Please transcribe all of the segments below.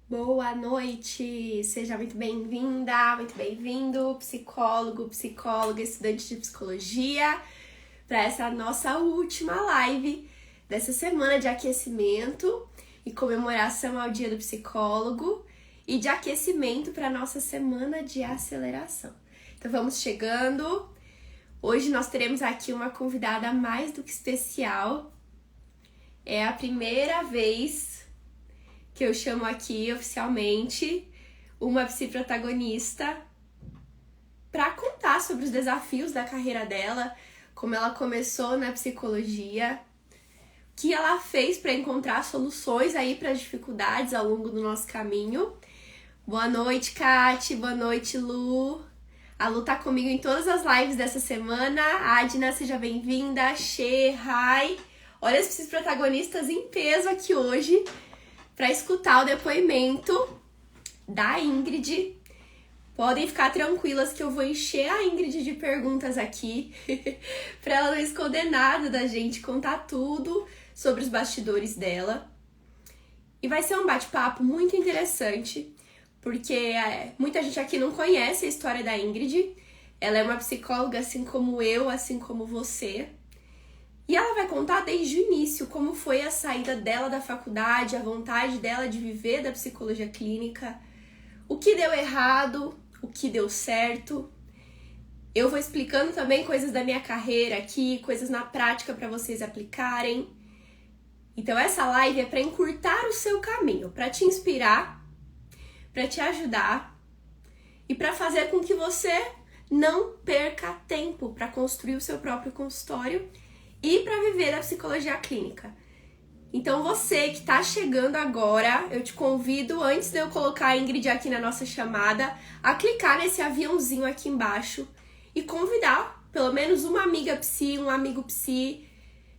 Boa noite, seja muito bem-vinda, muito bem-vindo, psicólogo, psicóloga, estudante de psicologia, para essa nossa última live dessa semana de aquecimento e comemoração ao Dia do Psicólogo e de aquecimento para a nossa semana de aceleração. Então vamos chegando. Hoje nós teremos aqui uma convidada mais do que especial. É a primeira vez que eu chamo aqui oficialmente uma psiprotagonista para contar sobre os desafios da carreira dela, como ela começou na psicologia, o que ela fez para encontrar soluções aí para as dificuldades ao longo do nosso caminho. Boa noite, Kati, boa noite, Lu. A Lu tá comigo em todas as lives dessa semana. Adna, seja bem-vinda. Xê, Rai. Olha as protagonistas em peso aqui hoje para escutar o depoimento da Ingrid. Podem ficar tranquilas que eu vou encher a Ingrid de perguntas aqui para ela não esconder nada da gente, contar tudo sobre os bastidores dela. E vai ser um bate-papo muito interessante, porque muita gente aqui não conhece a história da Ingrid. Ela é uma psicóloga assim como eu, assim como você. E ela vai contar desde o início como foi a saída dela da faculdade, a vontade dela de viver da psicologia clínica, o que deu errado, o que deu certo. Eu vou explicando também coisas da minha carreira aqui, coisas na prática para vocês aplicarem. Então essa live é para encurtar o seu caminho, para te inspirar, para te ajudar e para fazer com que você não perca tempo para construir o seu próprio consultório e para viver a psicologia clínica. Então você que está chegando agora, eu te convido, antes de eu colocar a Ingrid aqui na nossa chamada, a clicar nesse aviãozinho aqui embaixo e convidar pelo menos uma amiga psi, um amigo psi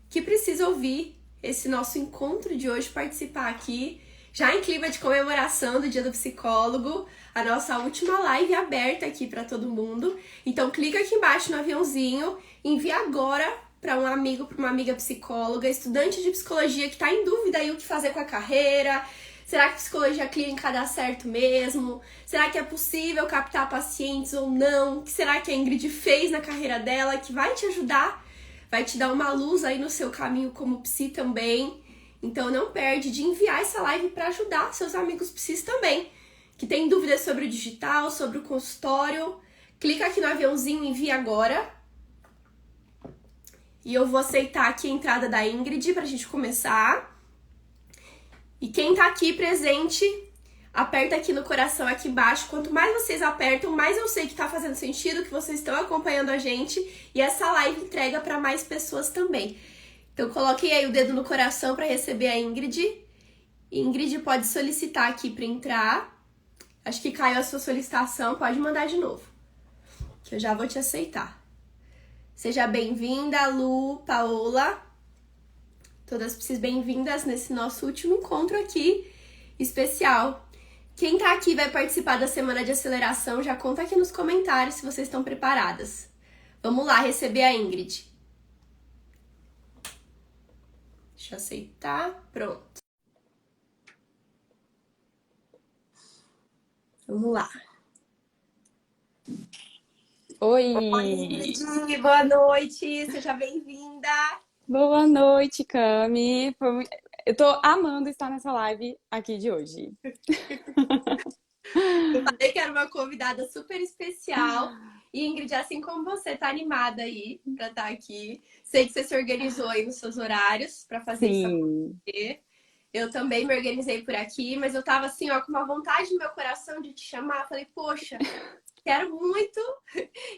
que precisa ouvir esse nosso encontro de hoje, participar aqui, já em clima de comemoração do Dia do Psicólogo, a nossa última live aberta aqui para todo mundo. Então clica aqui embaixo no aviãozinho, envia agora para um amigo, para uma amiga psicóloga, estudante de psicologia que está em dúvida aí o que fazer com a carreira. Será que psicologia clínica dá certo mesmo? Será que é possível captar pacientes ou não? O que será que a Ingrid fez na carreira dela que vai te ajudar? Vai te dar uma luz aí no seu caminho como psi também. Então não perde de enviar essa live para ajudar seus amigos psis também, que tem dúvidas sobre o digital, sobre o consultório. Clica aqui no aviãozinho, envia agora. E eu vou aceitar aqui a entrada da Ingrid pra gente começar. E quem tá aqui presente, aperta aqui no coração aqui embaixo. Quanto mais vocês apertam, mais eu sei que tá fazendo sentido, que vocês estão acompanhando a gente. E essa live entrega pra mais pessoas também. Então coloquei aí o dedo no coração pra receber a Ingrid. Ingrid pode solicitar aqui pra entrar. Acho que caiu a sua solicitação, pode mandar de novo, que eu já vou te aceitar. Seja bem-vinda, Lu, Paola. Todas vocês bem-vindas nesse nosso último encontro aqui, especial. Quem tá aqui vai participar da semana de aceleração, já conta aqui nos comentários se vocês estão preparadas. Vamos lá receber a Ingrid. Deixa eu aceitar. Pronto. Vamos lá. Oi! Oi, Ingrid, boa noite, seja bem-vinda. Boa noite, Cami. Eu tô amando estar nessa live aqui de hoje. Eu falei que era uma convidada super especial. E Ingrid, assim como você, tá animada aí pra estar aqui. Sei que você se organizou aí nos seus horários pra fazer isso Sim, acontecer. Eu também me organizei por aqui, mas eu tava assim, ó, com uma vontade no meu coração de te chamar. Falei, poxa, quero muito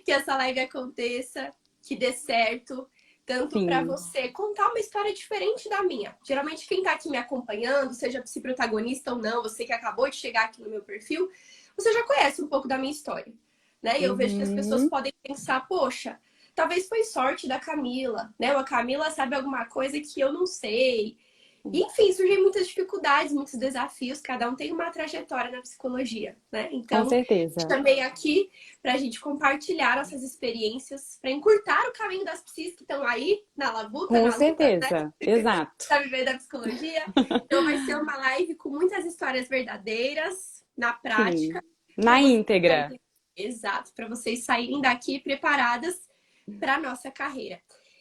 que essa live aconteça, que dê certo, tanto para sim. você contar uma história diferente da minha. Geralmente quem tá aqui me acompanhando, seja se protagonista ou não, você que acabou de chegar aqui no meu perfil, você já conhece um pouco da minha história, né? E eu vejo que as pessoas Uhum. podem pensar, poxa, talvez foi sorte da Camila, né? A Camila sabe alguma coisa que eu não sei. E, enfim, surgem muitas dificuldades, muitos desafios, cada um tem uma trajetória na psicologia, né? Com Então, certeza. chamei aqui para a gente compartilhar nossas experiências, para encurtar o caminho das psis que estão aí na labuta, Com na luta, né? certeza. Exato. Para viver da psicologia. Então, vai ser uma live com muitas histórias verdadeiras, na prática, Sim. para Na vocês íntegra. saírem, exato, para vocês saírem daqui preparadas para a nossa carreira.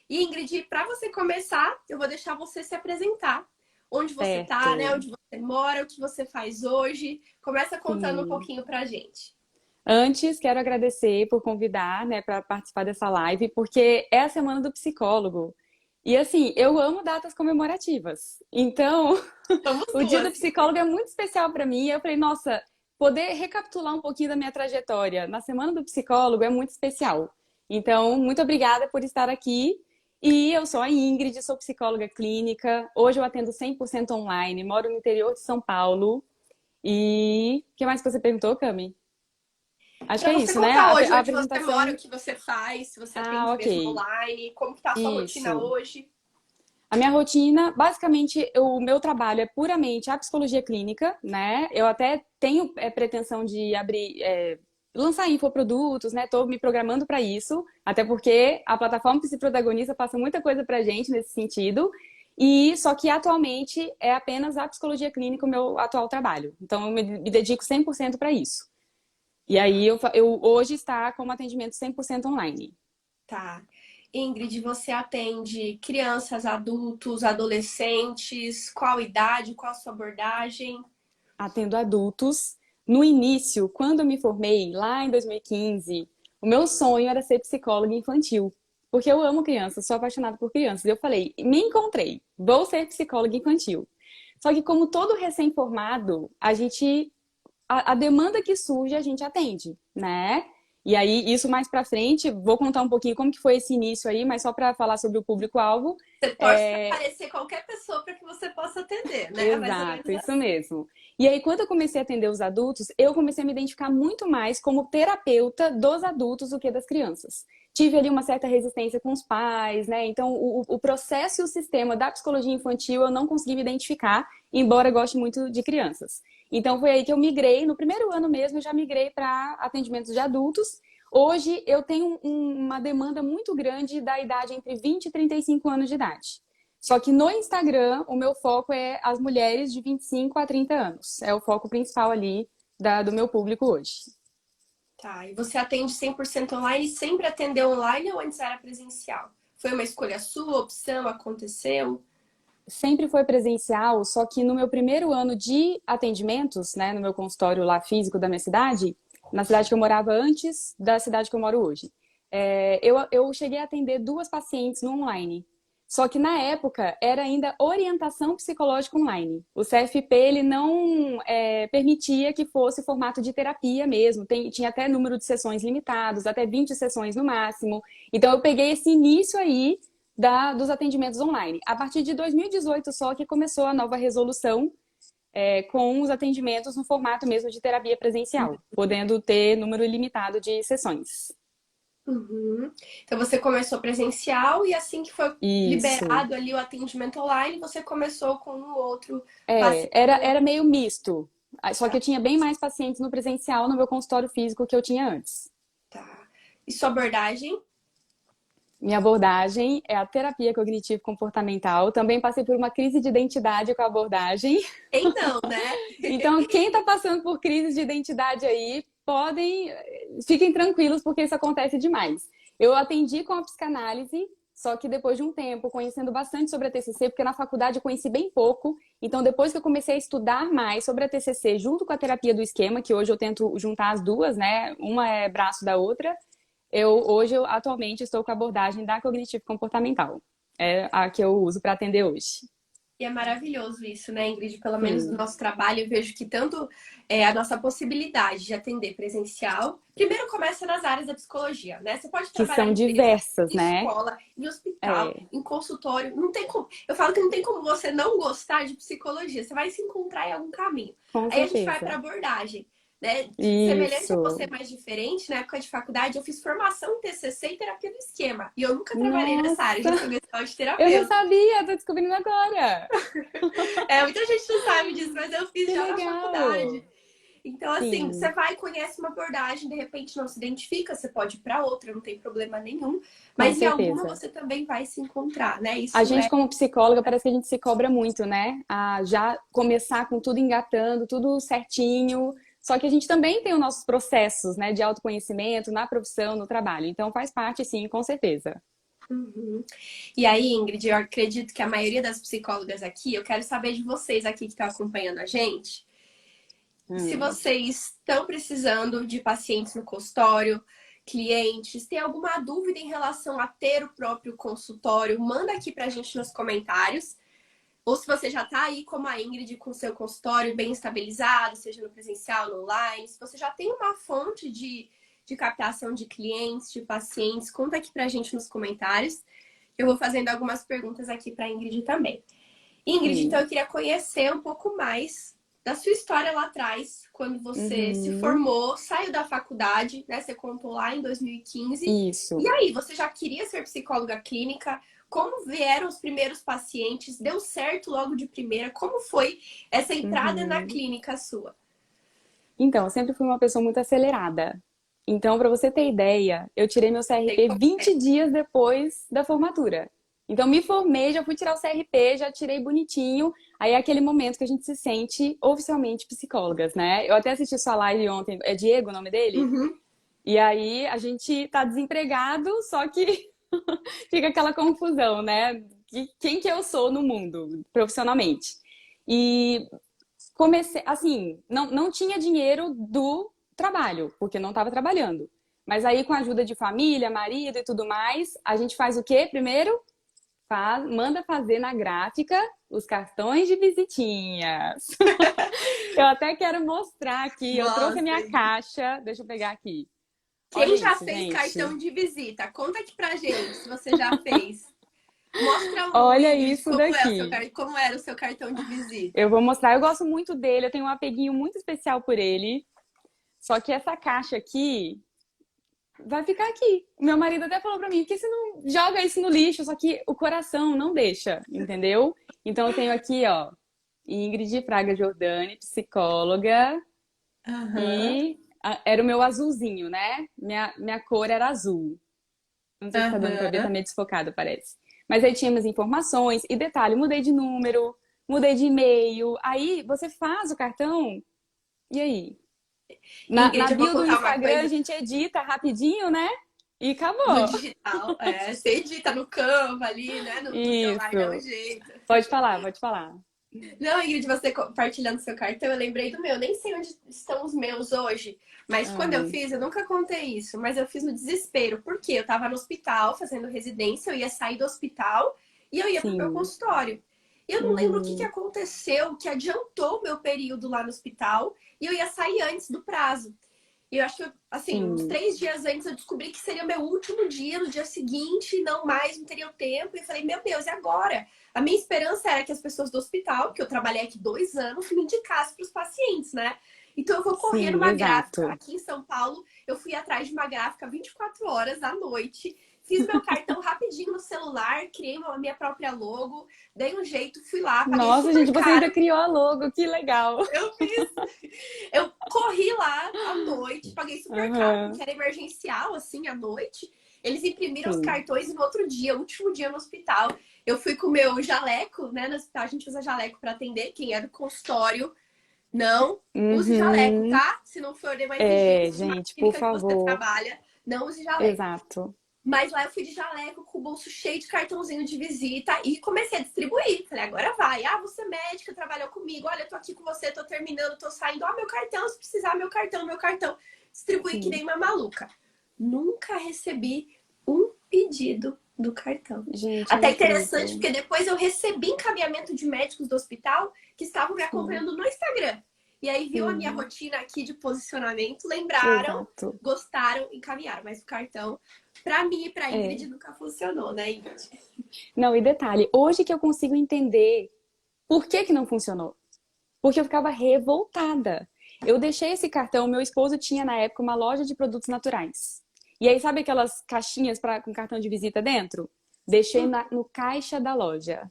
E Ingrid, para você começar, eu vou deixar você se apresentar. Onde você tá, né? Certo. Onde você mora, o que você faz hoje. Começa contando um Sim. pouquinho pra gente. Antes, quero agradecer por convidar, né, para participar dessa live, porque é a Semana do Psicólogo. E assim, eu amo datas comemorativas. Então, Somos o Dia do duas. Psicólogo é muito especial para mim. Eu falei, nossa, poder recapitular um pouquinho da minha trajetória na Semana do Psicólogo é muito especial. Então, muito obrigada por estar aqui. E eu sou a Ingrid, sou psicóloga clínica. Hoje eu atendo 100% online, moro no interior de São Paulo. E o que mais que você perguntou, Cami? Acho que Para é você isso, né? contar hoje A onde você mora, o apresentação. que você faz, se você Ah, atende mesmo ok. online, como que tá a sua rotina Isso. hoje. A minha rotina, basicamente, o meu trabalho é puramente a psicologia clínica, né? Eu até tenho pretensão de abrir, lançar infoprodutos, né? Tô me programando para isso, até porque a plataforma Psiprotagonista passa muita coisa pra gente nesse sentido. E só que atualmente é apenas a psicologia clínica o meu atual trabalho. Então eu me dedico 100% para isso. E aí eu hoje está como atendimento 100% online. Tá. Ingrid, você atende crianças, adultos, adolescentes? Qual idade? Qual a sua abordagem? Atendo adultos. No início, quando eu me formei, lá em 2015, o meu sonho era ser psicóloga infantil. Porque eu amo crianças, sou apaixonada por crianças. Eu falei, me encontrei, vou ser psicóloga infantil. Só que como todo recém-formado, a demanda que surge a gente atende, né? E aí, isso mais pra frente, vou contar um pouquinho como que foi esse início aí, mas só para falar sobre o público-alvo. Você torce para É, aparecer qualquer pessoa para que você possa atender, né? Mais ou menos Exato, isso assim. mesmo. E aí, quando eu comecei a atender os adultos, eu comecei a me identificar muito mais como terapeuta dos adultos do que das crianças. Tive ali uma certa resistência com os pais, né? Então, o processo e o sistema da psicologia infantil eu não consegui me identificar, embora eu goste muito de crianças. Então, foi aí que eu migrei, no primeiro ano mesmo, eu já migrei para atendimentos de adultos. Hoje, eu tenho uma demanda muito grande da idade entre 20 e 35 anos de idade. Só que no Instagram, o meu foco é as mulheres de 25 a 30 anos. É o foco principal ali do meu público hoje. Tá, e você atende 100% online e sempre atendeu online ou antes era presencial? Foi uma escolha sua, opção, aconteceu? Sempre foi presencial, só que no meu primeiro ano de atendimentos, né, no meu consultório lá físico da minha cidade, na cidade que eu morava antes da cidade que eu moro hoje, eu cheguei a atender duas pacientes no online. Só que na época era ainda orientação psicológica online. O CFP ele não permitia que fosse formato de terapia mesmo. Tinha até número de sessões limitados, até 20 sessões no máximo. Então eu peguei esse início aí dos atendimentos online. A partir de 2018 só que começou a nova resolução com os atendimentos no formato mesmo de terapia presencial, podendo ter número ilimitado de sessões. Uhum. Então você começou presencial e assim que foi Isso. liberado ali o atendimento online, você começou com o outro É, paciente. era meio misto. Só que eu tinha bem mais pacientes no presencial no meu consultório físico que eu tinha antes. Tá. E sua abordagem? Minha abordagem é a terapia cognitivo-comportamental. Também passei por uma crise de identidade com a abordagem. Quem não, né? Então, quem está passando por crise de identidade aí, fiquem tranquilos, porque isso acontece demais. Eu atendi com a psicanálise, só que depois de um tempo, conhecendo bastante sobre a TCC, porque na faculdade eu conheci bem pouco. Então, depois que eu comecei a estudar mais sobre a TCC, junto com a terapia do esquema, que hoje eu tento juntar as duas, né? Uma é braço da outra. Hoje, eu atualmente estou com a abordagem da cognitivo-comportamental. É a que eu uso para atender hoje. E é maravilhoso isso, né, Ingrid? Pelo menos no Sim. nosso trabalho, eu vejo que tanto a nossa possibilidade de atender presencial, primeiro começa nas áreas da psicologia, né? Você pode Que trabalhar são em empresa, diversas, em né? escola, em hospital, É, em consultório, não tem como. Eu falo que não tem como você não gostar de psicologia, você vai se encontrar em algum caminho. com Aí a gente vai para certeza. abordagem. né? Semelhante a você, Isso. mas diferente, na época de faculdade, eu fiz formação em TCC e terapia do esquema. E eu nunca trabalhei nessa área, já Nossa, sou gestal de eu não terapeuta. sabia, tô descobrindo agora. É, muita gente não sabe disso, mas eu fiz Que já na legal. faculdade. Então, assim, você Sim, vai, conhece uma abordagem, de repente não se identifica, você pode ir para outra, não tem problema nenhum. com Mas em alguma certeza. você também vai se encontrar, né? A Isso gente, é. como psicóloga, parece que a gente se cobra muito, né? A já começar com tudo engatando, tudo certinho. Só que a gente também tem os nossos processos, né, de autoconhecimento na profissão, no trabalho. Então faz parte, sim, com certeza. Uhum. E aí, Ingrid, eu acredito que a maioria das psicólogas aqui, eu quero saber de vocês aqui que estão acompanhando a gente, se Hum. vocês estão precisando de pacientes no consultório, clientes, tem alguma dúvida em relação a ter o próprio consultório, manda aqui pra gente nos comentários. Ou se você já está aí como a Ingrid com seu consultório bem estabilizado, seja no presencial, no online, se você já tem uma fonte de captação de clientes, de pacientes, conta aqui pra gente nos comentários. Eu vou fazendo algumas perguntas aqui para a Ingrid também. Ingrid, então Sim. eu queria conhecer um pouco mais da sua história lá atrás, quando você se Uhum. formou, saiu da faculdade, né? Você contou lá em 2015. E Isso. aí, você já queria ser psicóloga clínica? Como vieram os primeiros pacientes? Deu certo logo de primeira? Como foi essa entrada na Uhum. clínica sua? Então, eu sempre fui uma pessoa muito acelerada. Então, para você ter ideia, eu tirei meu Sei CRP como 20 é. dias depois da formatura. Então, me formei, já fui tirar o CRP, já tirei bonitinho. Aí é aquele momento que a gente se sente oficialmente psicólogas, né? Eu até assisti sua live ontem, é Diego o nome dele? Uhum, E aí a gente tá desempregado, só que fica aquela confusão, né? Quem que eu sou no mundo, profissionalmente? E comecei, assim, não tinha dinheiro do trabalho, porque não estava trabalhando. Mas aí, com a ajuda de família, marido e tudo mais, a gente faz o quê? Primeiro, manda fazer na gráfica os cartões de visitinhas. Eu até quero mostrar aqui, eu trouxe a nossa, minha caixa, deixa eu pegar aqui. Olha quem já isso, fez gente. cartão de visita? Conta aqui pra gente se você já fez. Mostra um, Olha Ingrid, isso como é o seu, daqui. como era o seu cartão de visita. Eu vou mostrar, eu gosto muito dele, eu tenho um apeguinho muito especial por ele. Só que essa caixa aqui vai ficar aqui. Meu marido até falou pra mim, por que você não joga isso no lixo? Só que o coração não deixa, entendeu? Então eu tenho aqui, ó, Ingrid Fraga Giordani, psicóloga, Aham, e era o meu azulzinho, né? Minha cor era azul. Não sei se tá dando pra ver, tá aham. meio desfocado, parece. Mas aí tinha minhas informações, e detalhe, mudei de número, mudei de e-mail. Aí você faz o cartão, e aí? Na Ingrid, eu vou bio do contar uma Instagram a coisa gente edita rapidinho, né? E no acabou. digital. É, você edita no Canva ali, né? No celular dá um Isso. jeito. Pode falar, pode falar. Não, Ingrid, você compartilhando seu cartão, eu lembrei do meu. Nem sei onde estão os meus hoje. Mas quando eu Ai, fiz, eu nunca contei isso, mas eu fiz no desespero. Porque eu tava no hospital fazendo residência, eu ia sair do hospital e eu ia pro meu sim. consultório. E eu não lembro o que que Uhum, aconteceu, que adiantou o meu período lá no hospital e eu ia sair antes do prazo. E eu acho que, assim, uns sim. 3 dias antes eu descobri que seria meu último dia, no dia seguinte, não mais, não teria o tempo. E eu falei, meu Deus, e agora? A minha esperança era que as pessoas do hospital, que eu trabalhei aqui 2 anos, me indicassem para os pacientes, né? Então eu vou correr Sim, numa gráfica exato. aqui em São Paulo. Eu fui atrás de uma gráfica 24 horas à noite. Fiz meu cartão rapidinho no celular, criei a minha própria logo, dei um jeito, fui lá, paguei Nossa, super gente, você ainda caro. criou a logo, que legal. Eu fiz eu corri lá à noite, paguei super caro, Aham, porque era emergencial, assim, à noite. Eles imprimiram os sim. cartões e no outro dia, último dia no hospital, eu fui com o meu jaleco, né? No hospital a gente usa jaleco para atender. Quem é do consultório, não use jaleco, Uhum. tá? Se não for de uma É, exigência de uma gente, por clínica que você favor. trabalha, não use jaleco. Exato. Mas lá eu fui de jaleco, com o bolso cheio de cartãozinho de visita e comecei a distribuir. Falei, agora vai. Ah, você é médica, trabalhou comigo. Olha, eu tô aqui com você, tô terminando, tô saindo. Ó, meu cartão, se precisar, meu cartão, meu cartão. Distribuí que Sim. nem uma maluca. Nunca recebi um pedido do cartão. Gente, é Até interessante, incrível. porque depois eu recebi encaminhamento de médicos do hospital que estavam me Sim. acompanhando no Instagram. E aí viu a minha Sim. rotina aqui de posicionamento, lembraram, Exato. gostaram, encaminharam. Mas o cartão, pra mim e pra É. Ingrid, nunca funcionou, né, Ingrid? Não, e detalhe, hoje que eu consigo entender por que que não funcionou. Porque eu ficava revoltada. Eu deixei esse cartão, meu esposo tinha na época uma loja de produtos naturais. E aí, sabe aquelas caixinhas com cartão de visita dentro? Deixei no caixa da loja.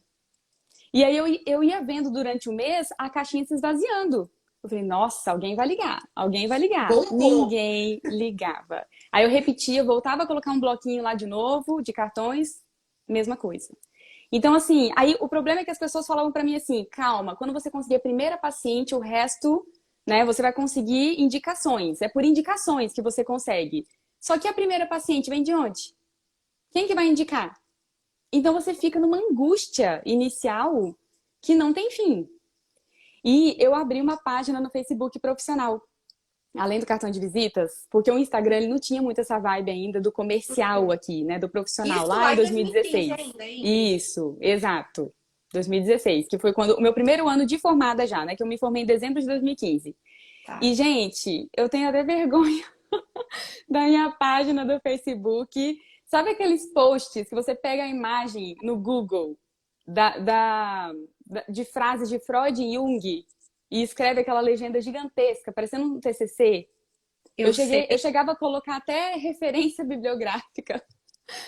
E aí eu ia vendo durante o mês a caixinha se esvaziando. Eu falei, nossa, alguém vai ligar, alguém vai ligar. Bombou. Ninguém ligava. Aí eu repetia, voltava a colocar um bloquinho lá de novo, de cartões, mesma coisa. Então, assim, aí o problema é que as pessoas falavam pra mim assim, calma, quando você conseguir a primeira paciente, o resto, né, você vai conseguir indicações. É por indicações que você consegue. Só que a primeira paciente vem de onde? Quem que vai indicar? Então você fica numa angústia inicial que não tem fim. E eu abri uma página no Facebook profissional, além do cartão de visitas, porque o Instagram ele não tinha muito essa vibe ainda do comercial aqui, né, do profissional, Isso lá lá em em 2015 2016. ainda, Ingrid. Isso, exato. 2016, que foi quando o meu primeiro ano de formada já, né, que eu me formei em dezembro de 2015. Tá. E, gente, eu tenho até vergonha da minha página do Facebook. Sabe aqueles posts que você pega a imagem no Google de frases de Freud e Jung e escreve aquela legenda gigantesca, parecendo um TCC? Eu sei. Eu chegava a colocar até referência bibliográfica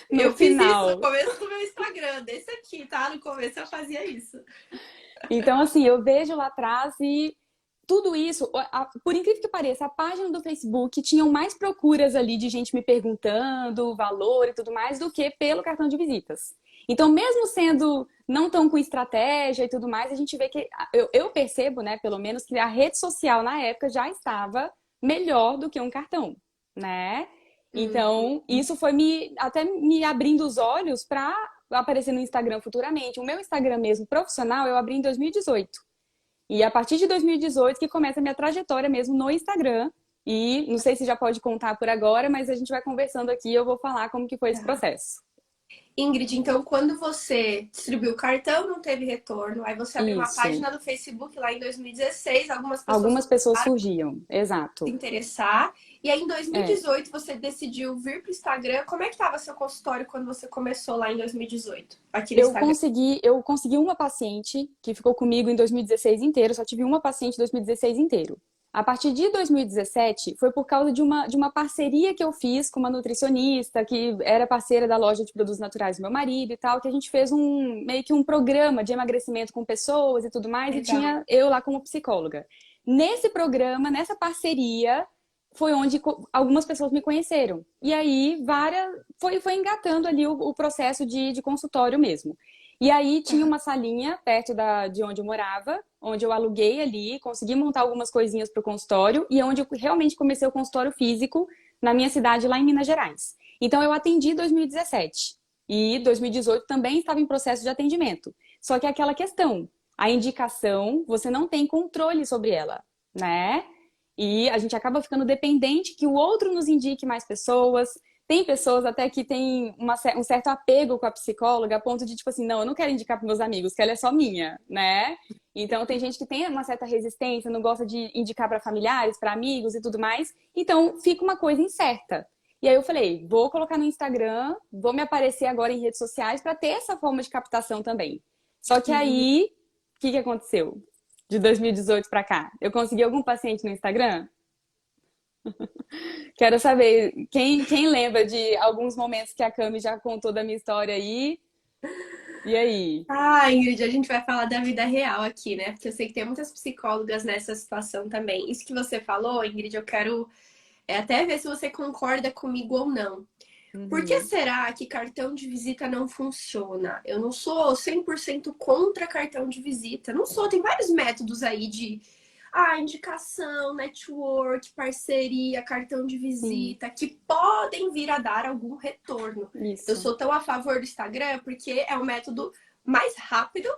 no Eu fiz isso no final. começo do meu Instagram, desse aqui, tá? No começo eu fazia isso. Então, assim, eu vejo lá atrás e tudo isso, por incrível que pareça, a página do Facebook tinham mais procuras ali de gente me perguntando o valor e tudo mais do que pelo cartão de visitas. Então, mesmo sendo não tão com estratégia e tudo mais, a gente vê que eu percebo, né, pelo menos, que a rede social na época já estava melhor do que um cartão, né? Então, isso foi até me abrindo os olhos para aparecer no Instagram futuramente. O meu Instagram mesmo profissional eu abri em 2018. E a partir de 2018 que começa a minha trajetória mesmo no Instagram. E não sei se já pode contar por agora, mas a gente vai conversando aqui e eu vou falar como que foi esse Tá. processo. Ingrid, então quando você distribuiu o cartão, não teve retorno. Aí você abriu uma Isso. página no Facebook lá em 2016, algumas pessoas Algumas pessoas começaram surgiam, a se exato. interessar. E aí em É. 2018 você decidiu vir para o Instagram. Como é que estava seu consultório quando você começou lá em 2018? Aqui no Instagram. Eu consegui uma paciente que ficou comigo em 2016 inteiro, só tive uma paciente em 2016 inteiro. A partir de 2017, foi por causa de uma parceria que eu fiz com uma nutricionista, que era parceira da loja de produtos naturais do meu marido e tal, que a gente fez meio que um programa de emagrecimento com pessoas e tudo mais, e Legal. tinha eu lá como psicóloga. Nesse programa, nessa parceria, foi onde algumas pessoas me conheceram. E aí, foi engatando ali o processo de consultório mesmo. E aí, tinha uma salinha perto de onde eu morava, onde eu aluguei ali, consegui montar algumas coisinhas para o consultório, e onde eu realmente comecei o consultório físico na minha cidade, lá em Minas Gerais. Então, eu atendi em 2017. E 2018 também estava em processo de atendimento. Só que é aquela questão, a indicação, você não tem controle sobre ela, né? E a gente acaba ficando dependente que o outro nos indique mais pessoas. Tem pessoas até que têm um certo apego com a psicóloga, a ponto de, tipo assim, não, eu não quero indicar para meus amigos, que ela é só minha, né? Então, tem gente que tem uma certa resistência, não gosta de indicar para familiares, para amigos e tudo mais. Então, fica uma coisa incerta. E aí eu falei, vou colocar no Instagram, vou me aparecer agora em redes sociais para ter essa forma de captação também. Só que aí, o que aconteceu? De 2018 para cá, eu consegui algum paciente no Instagram? Quero saber quem lembra de alguns momentos que a Cami já contou da minha história aí. E aí? Ah, Ingrid, a gente vai falar da vida real aqui, né? Porque eu sei que tem muitas psicólogas nessa situação também. Isso que você falou, Ingrid, eu quero até ver se você concorda comigo ou não. Por que Uhum. será que cartão de visita não funciona? Eu não sou 100% contra cartão de visita. Não sou. Tem vários métodos aí de indicação, network, parceria, cartão de Sim, visita, que podem vir a dar algum retorno. Eu isso, sou tão a favor do Instagram porque é um método mais rápido,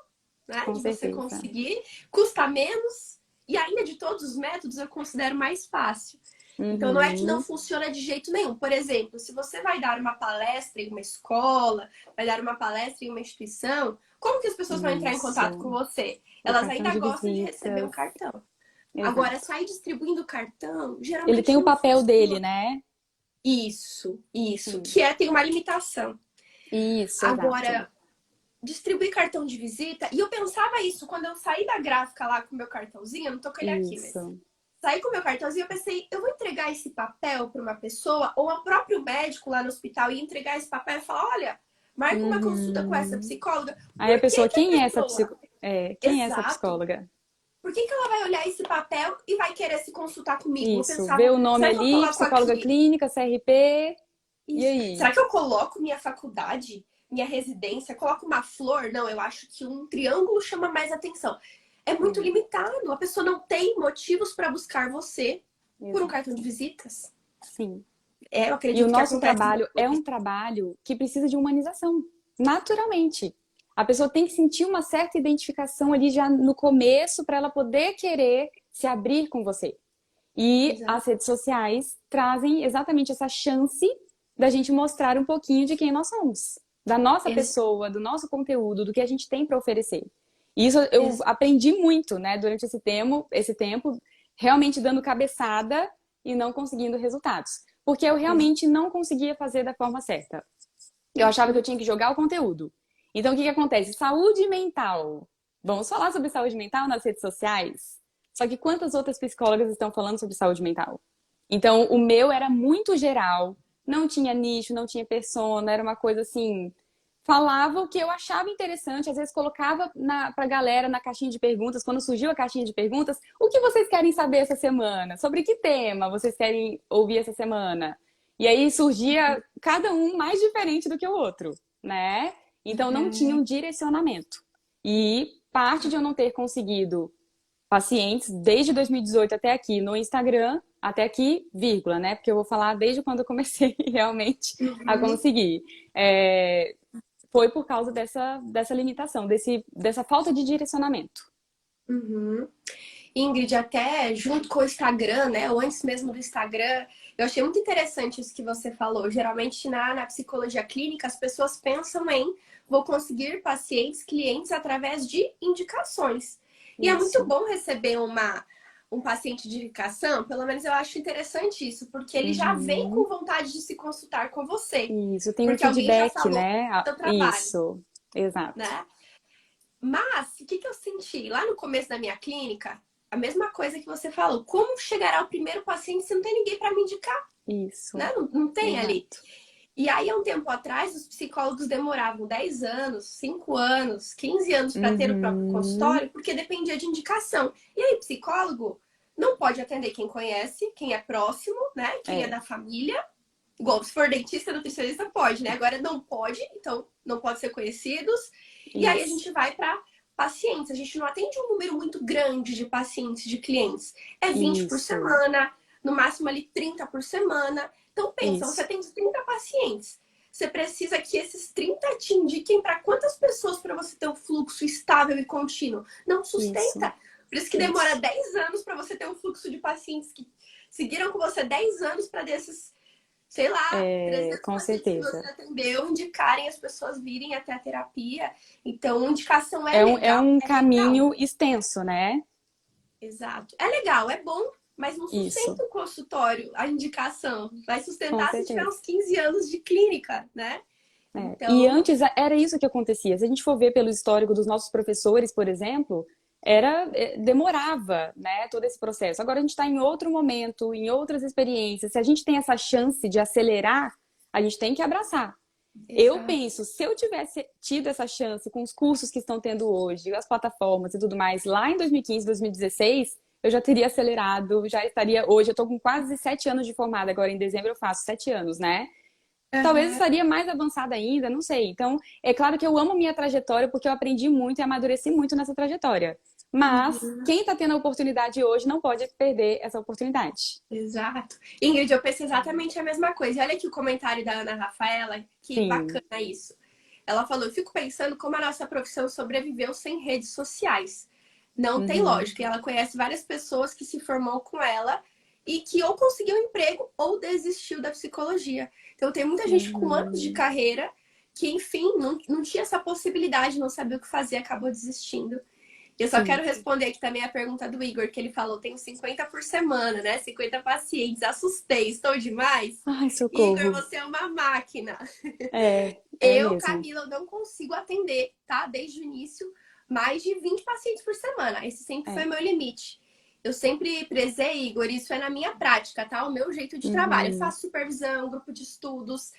né, com de você certeza. conseguir, custa menos e ainda de todos os métodos eu considero mais fácil. Então, não é que não Uhum. funciona de jeito nenhum. Por exemplo, se você vai dar uma palestra em uma escola, vai dar uma palestra em uma instituição, como que as pessoas vão entrar em contato com Isso. você? O Elas cartão ainda de gostam de receber um visitas. cartão. Agora, Exato. sair distribuindo cartão, Ele tem geralmente o não papel dele, funciona. né? Isso, Sim. que tem uma limitação. Isso, exato. Agora, distribuir cartão de visita, e eu pensava isso quando eu saí da gráfica lá com o meu cartãozinho, eu não tô com ele aqui, mas Isso. saí com o meu cartãozinho, eu pensei, eu vou entregar esse papel para uma pessoa, ou o próprio médico lá no hospital ia entregar esse papel e falar, olha, marca uma consulta com essa Uhum. psicóloga. Aí a Por que pessoa, que a quem é essa pessoa... quem é essa Exato. psicóloga? Por que que ela vai olhar esse papel e vai querer se consultar comigo? Eu Isso, vê pensava, o nome será que eu ali, coloco psicóloga aqui? clínica, CRP, e Isso. aí? Será que eu coloco minha faculdade, minha residência, coloco uma flor? Não, eu acho que um triângulo chama mais atenção. É muito É, limitado. A pessoa não tem motivos para buscar você por um exato. cartão de visitas. Sim. É, eu E o acredito que nosso acontece trabalho é muito. um trabalho que precisa de humanização, naturalmente. A pessoa tem que sentir uma certa identificação ali já no começo para ela poder querer se abrir com você. E Exato. as redes sociais trazem exatamente essa chance da gente mostrar um pouquinho de quem nós somos, da nossa Ex pessoa, do nosso conteúdo, do que a gente tem para oferecer. E isso eu ex aprendi muito, né, durante esse tempo, realmente dando cabeçada e não conseguindo resultados. Porque eu ex realmente não conseguia fazer da forma certa. Eu achava que eu tinha que jogar o conteúdo. Então, o que que acontece? Saúde mental. Vamos falar sobre saúde mental nas redes sociais? Só que quantas outras psicólogas estão falando sobre saúde mental? Então, o meu era muito geral, não tinha nicho, não tinha persona, era uma coisa assim. Falava o que eu achava interessante, às vezes colocava pra galera na caixinha de perguntas, quando surgiu a caixinha de perguntas, o que vocês querem saber essa semana? Sobre que tema vocês querem ouvir essa semana? E aí surgia cada um mais diferente do que o outro, né? Então não tinha Uhum. um direcionamento. E parte de eu não ter conseguido pacientes desde 2018 até aqui no Instagram, até aqui, vírgula, né? Porque eu vou falar desde quando eu comecei realmente a Uhum. conseguir. É, foi por causa dessa limitação, dessa falta de direcionamento. Uhum. Ingrid, até junto com o Instagram, né? Ou antes mesmo do Instagram, eu achei muito interessante isso que você falou. Geralmente na psicologia clínica, as pessoas pensam em vou conseguir pacientes, clientes através de indicações. E é muito Isso. bom receber um paciente de indicação, pelo menos eu acho interessante isso, porque ele já vem com Uhum. vontade de se consultar com você. Isso, tem um Porque alguém já feedback, falou né? do seu trabalho, Isso, exato. né? Mas, o que que eu senti? Lá no começo da minha clínica, a mesma coisa que você falou. Como chegará o primeiro paciente se não tem ninguém para me indicar, Isso, né? Não tem ali. exato. E aí, há um tempo atrás, os psicólogos demoravam 10 anos, 5 anos, 15 anos para ter o próprio Uhum. consultório, porque dependia de indicação. E aí, psicólogo não pode atender quem conhece, quem é próximo, né? Quem é É, da família. Igual, se for dentista, nutricionista, pode, né? Agora não pode, então não pode ser conhecidos. E aí a isso, gente vai para pacientes. A gente não atende um número muito grande de pacientes, de clientes. É 20 por isso, semana, no máximo ali 30 por semana. Então pensa, você isso, tem 30 pacientes. Você precisa que esses 30 te indiquem para quantas pessoas para você ter um fluxo estável e contínuo. Não isso, sustenta. Por isso que demora isso. 10 anos para você ter um fluxo de pacientes que seguiram com você 10 anos para desses, sei lá, É, 300 com pacientes que você certeza. atendeu, indicarem as pessoas virem até a terapia. Então, indicação é É legal, um é legal. caminho extenso, né? Exato. É legal, é bom, mas não Isso, sustenta o consultório, a indicação. Vai com sustentar se tiver certeza. uns 15 anos de clínica, né? É. E Então, antes era isso que acontecia. Se a gente for ver pelo histórico dos nossos professores, por exemplo, demorava, né, todo esse processo. Agora a gente está em outro momento, em outras experiências. Se a gente tem essa chance de acelerar, a gente tem que abraçar. Eu exato. penso, se eu tivesse tido essa chance com os cursos que estão tendo hoje, as plataformas e tudo mais, lá em 2015, 2016, eu já teria acelerado, já estaria hoje. Eu estou com quase 7 anos de formada, agora em dezembro eu faço 7 anos, né? Talvez Aham. estaria mais avançada ainda, não sei. Então, é claro que eu amo minha trajetória porque eu aprendi muito e amadureci muito nessa trajetória. Mas Uhum. quem está tendo a oportunidade hoje não pode perder essa oportunidade. Exato. Ingrid, eu penso exatamente a mesma coisa. E olha aqui o comentário da Ana Rafaela, que Sim. bacana isso. Ela falou: eu fico pensando como a nossa profissão sobreviveu sem redes sociais. Não tem Uhum. lógica. E ela conhece várias pessoas que se formou com ela e que ou conseguiu um emprego ou desistiu da psicologia. Então tem muita gente com anos de Uhum. carreira que, enfim, não tinha essa possibilidade, não sabia o que fazer, acabou desistindo. Eu só Sim. quero responder aqui também a pergunta do Igor, que ele falou: tenho 50 por semana, né? 50 pacientes. Assustei, estou demais? Ai, Igor, socorro. você é uma máquina. É Eu, mesmo. Camila, eu não consigo atender, tá? Desde o início, mais de 20 pacientes por semana. Esse sempre foi É. meu limite. eu sempre prezei, Igor, isso é na minha prática, tá? O meu jeito de trabalho. Eu Uhum, faço supervisão, grupo de estudos,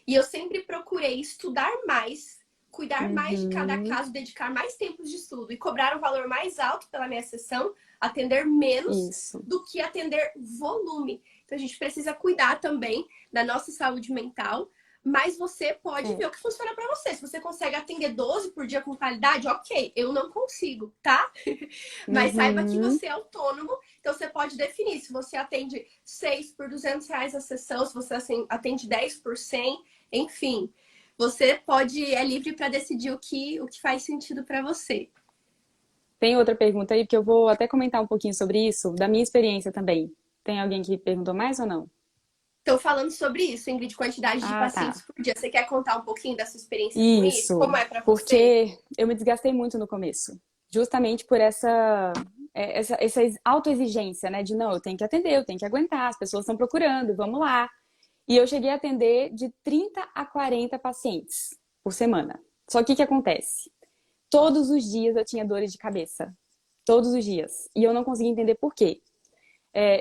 e eu sempre procurei estudar mais, cuidar mais de cada uhum, caso, dedicar mais tempo de estudo e cobrar um valor mais alto pela minha sessão, atender menos isso. do que atender volume. Então a gente precisa cuidar também da nossa saúde mental, mas você pode É. ver o que funciona para você. Se você consegue atender 12 por dia com qualidade, ok, eu não consigo, tá? Mas saiba que Uhum. você é autônomo, então você pode definir se você atende 6 por R$ 200 a sessão, se você assim, atende 10 por 100, enfim. Você pode, é livre para decidir o que faz sentido para você. Tem outra pergunta aí, porque eu vou até comentar um pouquinho sobre isso, da minha experiência também. Tem alguém que perguntou mais ou não? Estou falando sobre isso, Ingrid, quantidade de Ah, pacientes tá. por dia. Você quer contar um pouquinho da sua experiência com isso? Como Isso, é para você? porque eu me desgastei muito no começo, justamente por essa autoexigência, né? De não, eu tenho que atender, eu tenho que aguentar, as pessoas estão procurando, vamos lá. E eu cheguei a atender de 30 a 40 pacientes por semana. Só que o que acontece? Todos os dias eu tinha dores de cabeça. Todos os dias. E eu não conseguia entender por quê.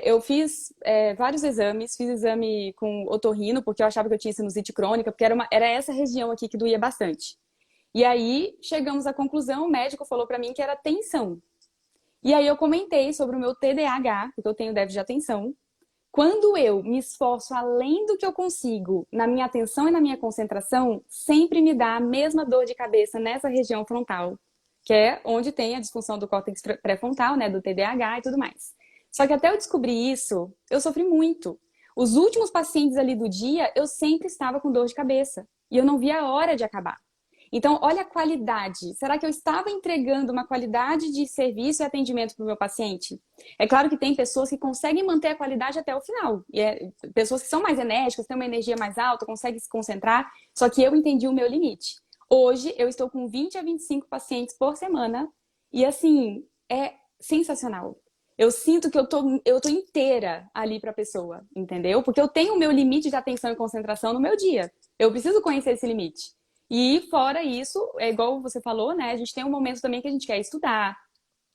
Eu fiz vários exames, fiz exame com otorrino, porque eu achava que eu tinha sinusite crônica, porque era essa região aqui que doía bastante. E aí chegamos à conclusão, o médico falou para mim que era tensão. E aí eu comentei sobre o meu TDAH, porque eu tenho déficit de atenção. Quando eu me esforço além do que eu consigo na minha atenção e na minha concentração, sempre me dá a mesma dor de cabeça nessa região frontal, que é onde tem a disfunção do córtex pré-frontal, né, do TDAH e tudo mais. Só que até eu descobrir isso, eu sofri muito. Os últimos pacientes ali do dia, eu sempre estava com dor de cabeça e eu não via a hora de acabar. Então, olha a qualidade. Será que eu estava entregando uma qualidade de serviço e atendimento para o meu paciente? É claro que tem pessoas que conseguem manter a qualidade até o final. Pessoas que são mais enérgicas, têm uma energia mais alta, conseguem se concentrar. Só que eu entendi o meu limite. Hoje, eu estou com 20 a 25 pacientes por semana. E, assim, é sensacional. Eu sinto que eu tô inteira ali para a pessoa, entendeu? Porque eu tenho o meu limite de atenção e concentração no meu dia. Eu preciso conhecer esse limite. E fora isso, é igual você falou, né? A gente tem um momento também que a gente quer estudar,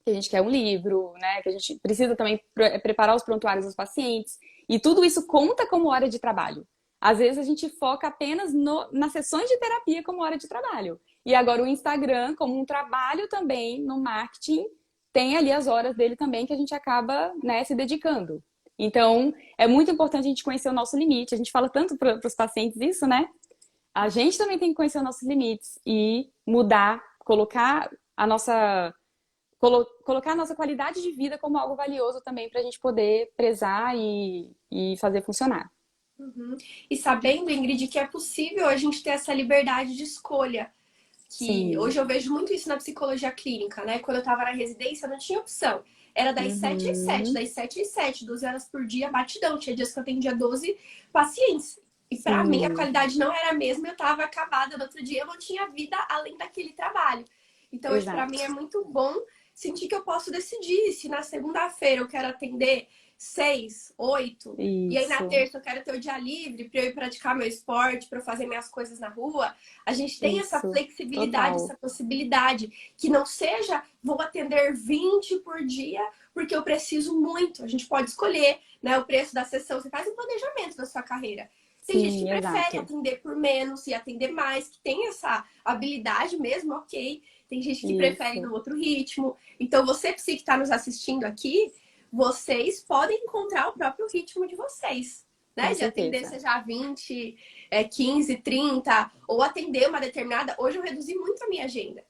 que a gente quer um livro, né? Que a gente precisa também preparar os prontuários dos pacientes. E tudo isso conta como hora de trabalho. Às vezes a gente foca apenas nas sessões de terapia como hora de trabalho. E agora o Instagram, como um trabalho também no marketing, tem ali as horas dele também que a gente acaba, né, se dedicando. Então, é muito importante a gente conhecer o nosso limite. A gente fala tanto para os pacientes isso, né? A gente também tem que conhecer os nossos limites e mudar, colocar a nossa qualidade de vida como algo valioso também para a gente poder prezar e fazer funcionar. Uhum. E sabendo, Ingrid, que é possível a gente ter essa liberdade de escolha. Que Sim. hoje eu vejo muito isso na psicologia clínica, né? Quando eu tava na residência, não tinha opção. Era das 7 às 7, Uhum. das 7 às 7, 12 horas por dia, batidão. Tinha dias que eu atendia 12 pacientes. E pra mim a Sim. qualidade não era a mesma, eu tava acabada no outro dia, eu não tinha vida além daquele trabalho. Então hoje pra mim Exato. é muito bom sentir que eu posso decidir se na segunda-feira eu quero atender 6, 8, e aí na Isso. terça eu quero ter o dia livre para eu ir praticar meu esporte, para eu fazer minhas coisas na rua. A gente tem essa Isso. flexibilidade, Total. essa possibilidade, que não seja vou atender 20 por dia, porque eu preciso muito. A gente pode escolher, né, o preço da sessão, você faz um planejamento da sua carreira. Tem gente que Sim, prefere exato. atender por menos e atender mais, que tem essa habilidade mesmo, ok. Tem gente que prefere Isso. no outro ritmo. Então, você, psi, que está nos assistindo aqui, vocês podem encontrar o próprio ritmo de vocês, Com né? De atender, certeza. seja 20, 15, 30, ou atender uma determinada. Hoje eu reduzi muito a minha agenda.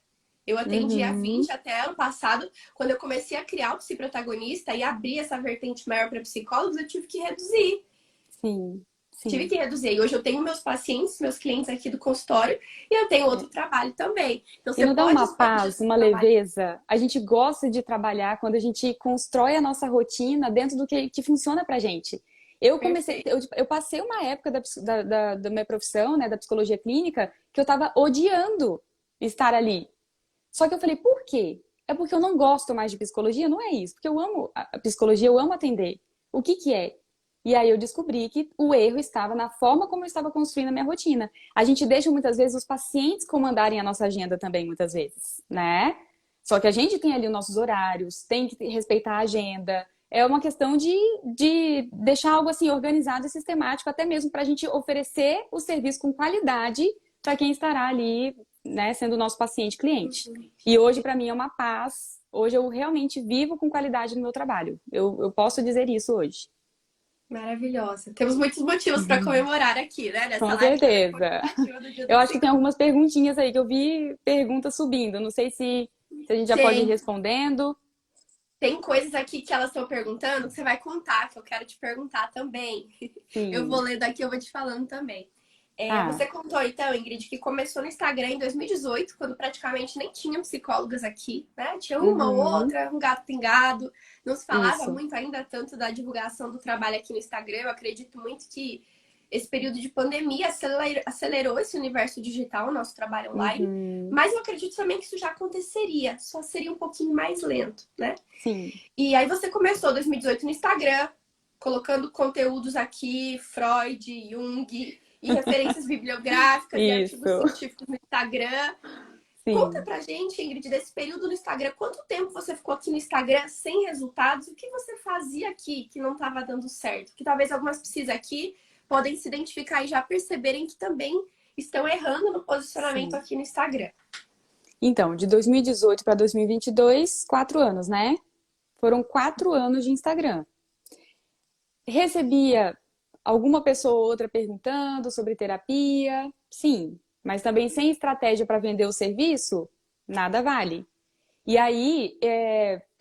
Eu atendia Uhum. 20 até ano passado, quando eu comecei a criar o psiprotagonista e abrir essa vertente maior para psicólogos, eu tive que reduzir. Sim. Tive Sim. que reduzir. E hoje eu tenho meus pacientes, meus clientes aqui do consultório, e eu tenho outro trabalho também. Então E você não dá pode uma expandir o paz, seu uma trabalho. leveza? A gente gosta de trabalhar quando a gente constrói a nossa rotina dentro do que funciona pra gente. Eu comecei, Perfeito. eu passei uma época da minha profissão, né, da psicologia clínica, que eu tava odiando estar ali. Só que eu falei, por quê? É porque eu não gosto mais de psicologia? Não é isso, porque eu amo a psicologia, eu amo atender. O que que é? E aí eu descobri que o erro estava na forma como eu estava construindo a minha rotina. A gente deixa muitas vezes os pacientes comandarem a nossa agenda também, muitas vezes, né? Só que a gente tem ali os nossos horários, tem que respeitar a agenda. é uma questão de deixar algo assim organizado e sistemático, até mesmo para a gente oferecer o serviço com qualidade para quem estará ali, né, sendo o nosso paciente cliente. E hoje, para mim, é uma paz. Hoje eu realmente vivo com qualidade no meu trabalho. Eu posso dizer isso hoje. Maravilhosa. Temos muitos motivos para comemorar aqui, né? Nessa Com live também certeza. comemorativa do Dia do Eu acho que tem Psicólogo. algumas perguntinhas aí que eu vi perguntas subindo. Não sei se a gente já pode ir Tem, respondendo. tem coisas aqui que elas estão perguntando que você vai contar, que eu quero te perguntar também. Eu vou Sim. ler daqui, eu vou te falando também. Tá. Você contou, então, Ingrid, que começou no Instagram em 2018, quando praticamente nem tinham psicólogas aqui, né? Tinha uma ou Uhum. outra, um gato pingado. Não se falava Isso. muito ainda tanto da divulgação do trabalho aqui no Instagram. Eu acredito muito que esse período de pandemia acelerou esse universo digital, o nosso trabalho online. Uhum. Mas eu acredito também que isso já aconteceria, só seria um pouquinho mais lento, né? Sim. E aí você começou 2018 no Instagram, colocando conteúdos aqui, Freud, Jung, e referências bibliográficas e artigos Isso. científicos no Instagram. Conta Sim. pra gente, Ingrid, desse período no Instagram. Quanto tempo você ficou aqui no Instagram sem resultados? O que você fazia aqui que não estava dando certo? Que talvez algumas pesquisas aqui podem se identificar e já perceberem que também estão errando no posicionamento Sim. aqui no Instagram. Então, de 2018 para 2022, 4 anos, né? Foram 4 anos de Instagram. Recebia alguma pessoa ou outra perguntando sobre terapia, sim, mas também sem estratégia para vender o serviço, nada vale. E aí,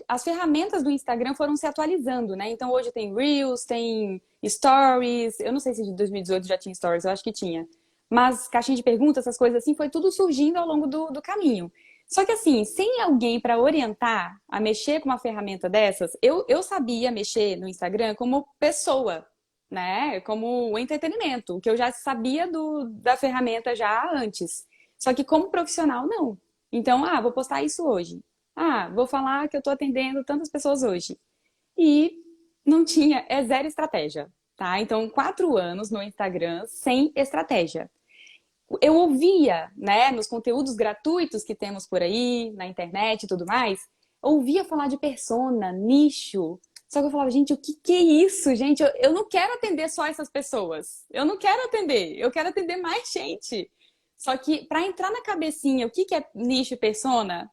as ferramentas do Instagram foram se atualizando, né? Então, hoje tem Reels, tem Stories. Eu não sei se de 2018 já tinha Stories, eu acho que tinha. Mas caixinha de perguntas, essas coisas assim, foi tudo surgindo ao longo do caminho. Só que assim, sem alguém para orientar a mexer com uma ferramenta dessas, eu sabia mexer no Instagram como pessoa, né? Como entretenimento, que eu já sabia da ferramenta já antes. Só que como profissional, não. Então, vou postar isso hoje. Vou falar que eu tô atendendo tantas pessoas hoje. E não tinha, é zero estratégia, tá? Então, 4 anos no Instagram sem estratégia. Eu ouvia, né, nos conteúdos gratuitos que temos por aí, na internet e tudo mais, ouvia falar de persona, nicho. Só que eu falava, gente, o que que é isso, gente? Eu não quero atender só essas pessoas. Eu não quero atender, eu quero atender mais gente. Só que para entrar na cabecinha, o que que é nicho e persona,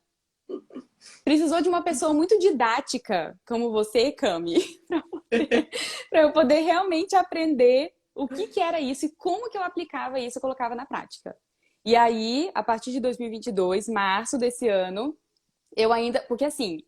precisou de uma pessoa muito didática, como você, Cami, para eu poder realmente aprender o que que era isso e como que eu aplicava isso e colocava na prática. E aí, a partir de 2022, março desse ano, eu ainda. Porque assim,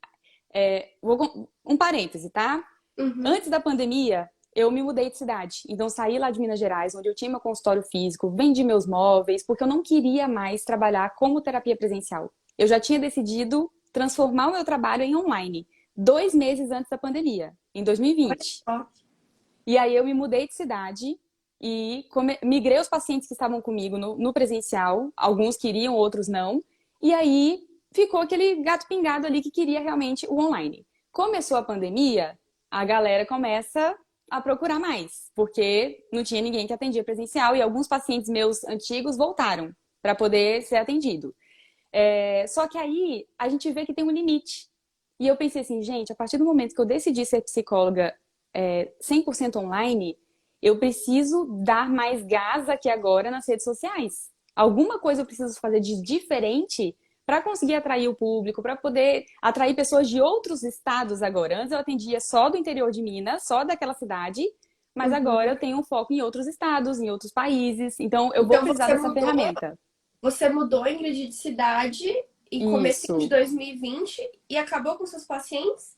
um parêntese, tá? Uhum. Antes da pandemia, eu me mudei de cidade. Então, saí lá de Minas Gerais, onde eu tinha meu consultório físico, vendi meus móveis, porque eu não queria mais trabalhar como terapia presencial. Eu já tinha decidido transformar o meu trabalho em online, 2 meses antes da pandemia, em Olha 2020. só. E aí eu me mudei de cidade e migrei os pacientes que estavam comigo no presencial. Alguns queriam, outros não. E aí ficou aquele gato pingado ali que queria realmente o online. Começou a pandemia, a galera começa a procurar mais, porque não tinha ninguém que atendia presencial e alguns pacientes meus antigos voltaram para poder ser atendido. Só que aí a gente vê que tem um limite. E eu pensei assim, gente, a partir do momento que eu decidi ser psicóloga 100% online, eu preciso dar mais gás aqui agora nas redes sociais. Alguma coisa eu preciso fazer de diferente para conseguir atrair o público, para poder atrair pessoas de outros estados agora. Antes eu atendia só do interior de Minas, só daquela cidade, mas agora Uhum. eu tenho um foco em outros estados, em outros países. Então eu vou Então precisar dessa ferramenta. você mudou, Ingrid, de cidade em comecinho de Isso. 2020 e acabou com seus pacientes?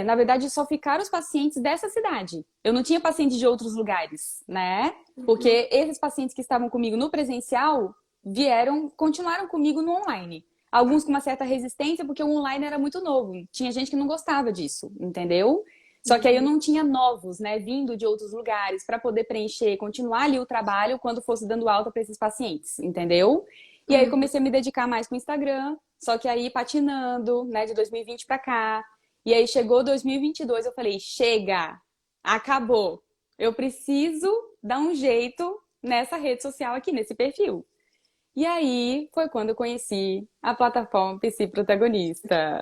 Na verdade, só ficaram os pacientes dessa cidade. Eu não tinha pacientes de outros lugares, né? Uhum. Porque esses pacientes que estavam comigo no presencial continuaram comigo no online. Alguns com uma certa resistência, porque o online era muito novo. Tinha gente que não gostava disso, entendeu? Só que aí eu Uhum. não tinha novos, né, vindo de outros lugares para poder preencher, continuar ali o trabalho quando fosse dando alta para esses pacientes, entendeu? E aí Uhum. comecei a me dedicar mais com o Instagram, só que aí patinando, né, de 2020 para cá. E aí chegou 2022, eu falei, chega, acabou. Eu preciso dar um jeito nessa rede social aqui, nesse perfil. E aí foi quando eu conheci a plataforma PC Protagonista.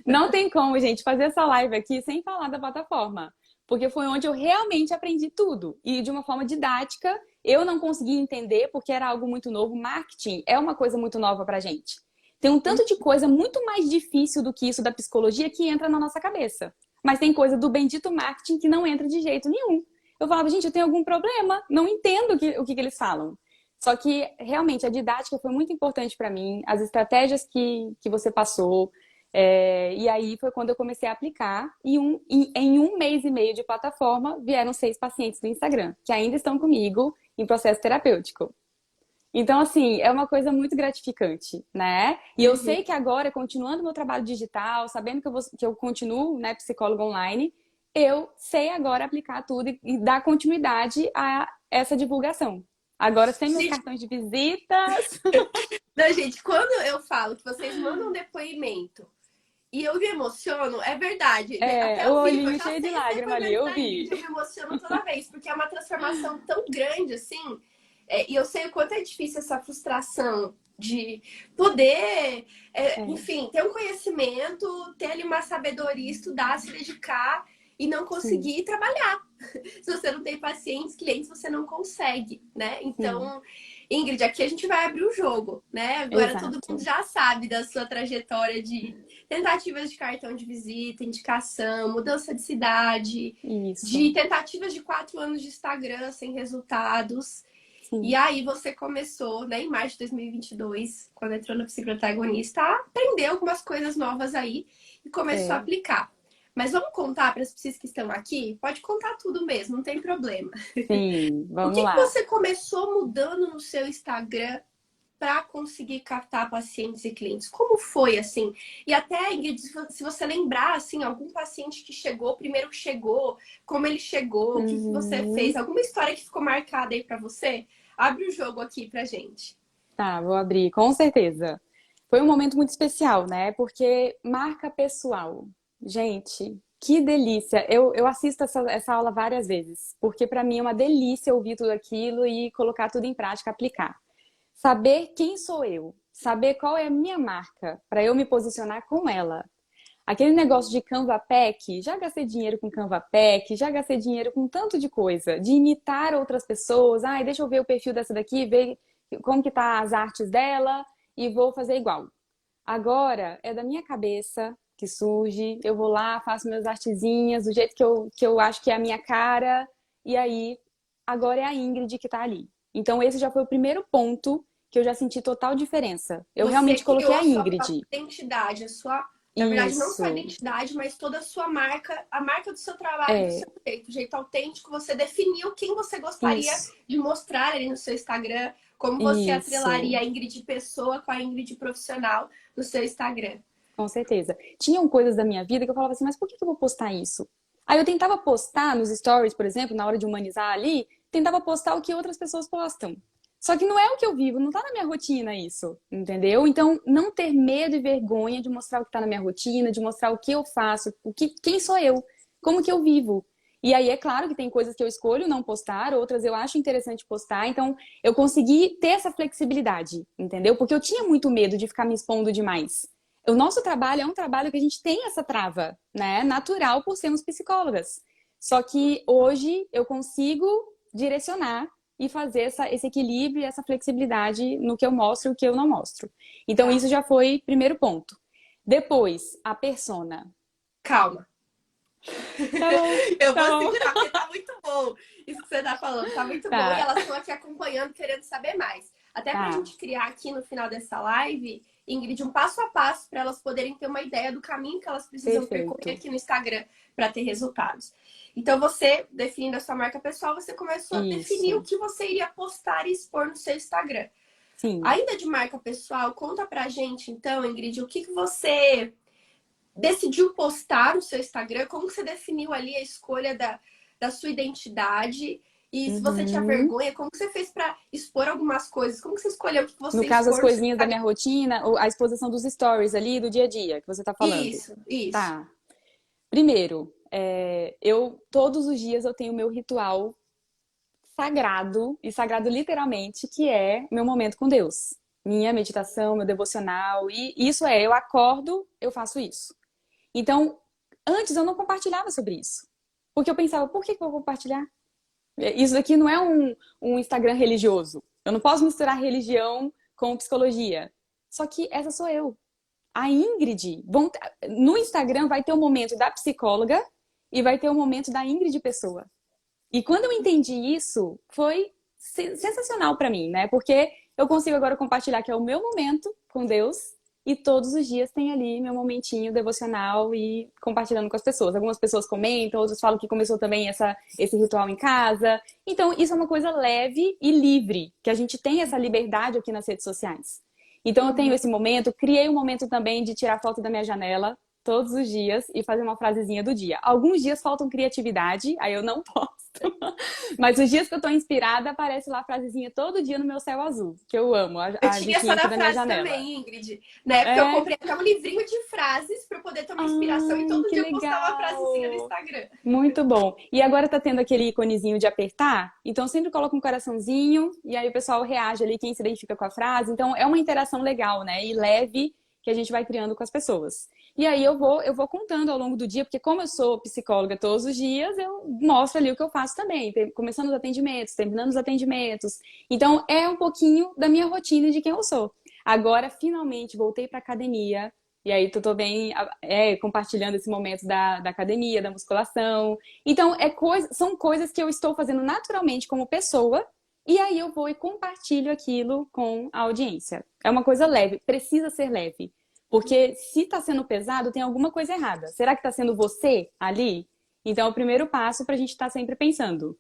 Não tem como, gente, fazer essa live aqui sem falar da plataforma, porque foi onde eu realmente aprendi tudo e de uma forma didática. Eu não conseguia entender porque era algo muito novo. Marketing é uma coisa muito nova pra gente. Tem um tanto de coisa muito mais difícil do que isso da psicologia que entra na nossa cabeça. Mas tem coisa do bendito marketing que não entra de jeito nenhum. Eu falava, gente, eu tenho algum problema, não entendo o que eles falam. Só que realmente a didática foi muito importante para mim, as estratégias que você passou. E aí foi quando eu comecei a aplicar. Em um mês e meio de plataforma, vieram 6 pacientes do Instagram, que ainda estão comigo em processo terapêutico. Então, assim, é uma coisa muito gratificante, né? E eu Uhum. sei que agora, continuando meu trabalho digital, sabendo que eu continuo, né, psicóloga online, eu sei agora aplicar tudo e dar continuidade a essa divulgação. Agora, sem meus Gente, cartões de visitas. não, gente, quando eu falo que vocês mandam depoimento e eu me emociono, é verdade. Até O ao vivo, eu olhinho já cheio de sei os lágrima ali, depoimentos eu da vi. Ingrid, eu me emociono toda vez, porque é uma transformação tão grande assim. E eu sei o quanto é difícil essa frustração de poder, É, enfim, ter um conhecimento, ter ali uma sabedoria, estudar, se dedicar e não sim, conseguir trabalhar. Se você não tem pacientes, clientes, você não consegue, né? sim, Então, Ingrid, aqui a gente vai abrir o jogo, né? Agora todo mundo exato. já sabe da sua trajetória de tentativas de cartão de visita, indicação, mudança de cidade, de Isso, tentativas de 4 anos de Instagram sem resultados. E sim, aí você começou, né, em março de 2022, quando entrou no Psicoprotagonista, a aprender algumas coisas novas aí e começou a é, aplicar. Mas vamos contar para as pessoas que estão aqui? Pode contar tudo mesmo, não tem problema. sim, O vamos que lá. você começou mudando no seu Instagram para conseguir captar pacientes e clientes? Como foi assim? E até, Ingrid, se você lembrar assim, algum paciente que chegou, primeiro que chegou, como ele chegou, o que você fez, Uhum. alguma história que ficou marcada aí para você? Abre o jogo aqui pra gente. Tá, vou abrir, com certeza. Foi um momento muito especial, né? Porque marca pessoal. Gente, que delícia! Eu assisto essa aula várias vezes, porque para mim é uma delícia ouvir tudo aquilo e colocar tudo em prática, aplicar. Saber quem sou eu, saber qual é a minha marca, para eu me posicionar com ela. Aquele negócio de Canva Pack, já gastei dinheiro com Canva Pack, já gastei dinheiro com tanto de coisa, de imitar outras pessoas. Ai, deixa eu ver o perfil dessa daqui, ver como que tá as artes dela e vou fazer igual. Agora é da minha cabeça que surge, eu vou lá, faço minhas artezinhas do jeito que eu acho que é a minha cara, e aí agora é a Ingrid que tá ali. Então esse já foi o primeiro ponto que eu já senti total diferença. Eu Você realmente coloquei criou a a sua Ingrid. própria identidade, a sua, na verdade, não só a Isso, identidade, mas toda a sua marca, a marca do seu trabalho, do seu é, jeito, o jeito autêntico. Você definiu quem você gostaria isso. de mostrar ali no seu Instagram, como você atrelaria Isso, a Ingrid pessoa com a Ingrid profissional no seu Instagram. com certeza. Tinham coisas da minha vida que eu falava assim, mas por que eu vou postar isso? Aí eu tentava postar nos stories, por exemplo, na hora de humanizar ali, tentava postar o que outras pessoas postam. Só que não é o que eu vivo, não tá na minha rotina isso, entendeu? Então, não ter medo e vergonha de mostrar o que tá na minha rotina, de mostrar o que eu faço, quem sou eu, como que eu vivo. E aí é claro que tem coisas que eu escolho não postar, outras eu acho interessante postar, então eu consegui ter essa flexibilidade, entendeu? Porque eu tinha muito medo de ficar me expondo demais. O nosso trabalho é um trabalho que a gente tem essa trava, né? Natural por sermos psicólogas. Só que hoje eu consigo direcionar e fazer esse equilíbrio e essa flexibilidade no que eu mostro e o que eu não mostro. Então, Tá, isso já foi primeiro ponto. Depois, a persona. calma. Tá bom, Eu tá vou bom. segurar, porque tá muito bom. Isso que você tá falando, tá muito bom. E Tá, elas estão aqui acompanhando, querendo saber mais. Até pra tá. gente criar aqui no final dessa live, Ingrid, um passo a passo para elas poderem ter uma ideia do caminho que elas precisam percorrer Perfeito. aqui no Instagram para ter resultados. Então, você, definindo a sua marca pessoal, você começou a definir o Isso. que você iria postar e expor no seu Instagram. Sim. Ainda de marca pessoal, conta pra gente, então, Ingrid, o que você decidiu postar no seu Instagram? Como você definiu ali a escolha da sua identidade? E se você tinha Uhum. vergonha, como você fez para expor algumas coisas? Como você escolheu o que No você caso, as expor no seu coisinhas da Instagram? minha rotina, ou a exposição dos stories ali do dia a dia que você tá falando. Isso, isso. Tá. Primeiro, eu todos os dias eu tenho o meu ritual sagrado, e sagrado literalmente, que é meu momento com Deus. Minha meditação, meu devocional, e isso eu acordo, eu faço isso. Então, antes eu não compartilhava sobre isso. Porque eu pensava, por que que eu vou compartilhar? Isso aqui não é um Instagram religioso. Eu não posso misturar religião com psicologia. Só que essa sou eu. A Ingrid, no Instagram vai ter o momento da psicóloga e vai ter o momento da Ingrid pessoa. E quando eu entendi isso, foi sensacional pra mim, né? Porque eu consigo agora compartilhar que é o meu momento com Deus e todos os dias tem ali meu momentinho devocional e compartilhando com as pessoas. Algumas pessoas comentam, outras falam que começou também esse ritual em casa. Então, isso é uma coisa leve e livre, que a gente tem essa liberdade aqui nas redes sociais. Então, eu tenho esse momento, criei um momento também de tirar foto da minha janela todos os dias e fazer uma frasezinha do dia. Alguns dias faltam criatividade, aí eu não posto. Mas os dias que eu tô inspirada, aparece lá a frasezinha todo dia no meu céu azul, que eu amo, Eu a tinha diquinha essa aqui da da minha frase janela. também, Ingrid. Na época eu É, comprei até um livrinho de frases para poder ter uma inspiração e todo que dia eu postava uma frasezinha no legal! Instagram. Muito bom. E agora tá tendo aquele iconezinho de apertar, então eu sempre coloco um coraçãozinho e aí o pessoal reage ali, quem se identifica com a frase. Então é uma interação legal, né? E leve que a gente vai criando com as pessoas. E aí eu vou contando ao longo do dia, porque como eu sou psicóloga todos os dias, eu mostro ali o que eu faço também, começando os atendimentos, terminando os atendimentos. Então é um pouquinho da minha rotina e de quem eu sou. Agora, finalmente, voltei para academia. E aí, tô bem compartilhando esse momento da academia, da musculação. Então, são coisas que eu estou fazendo naturalmente como pessoa, e aí eu vou e compartilho aquilo com a audiência. É uma coisa leve, precisa ser leve. Porque se tá sendo pesado, tem alguma coisa errada. Será que tá sendo você ali? Então, é o primeiro passo pra gente estar sempre pensando.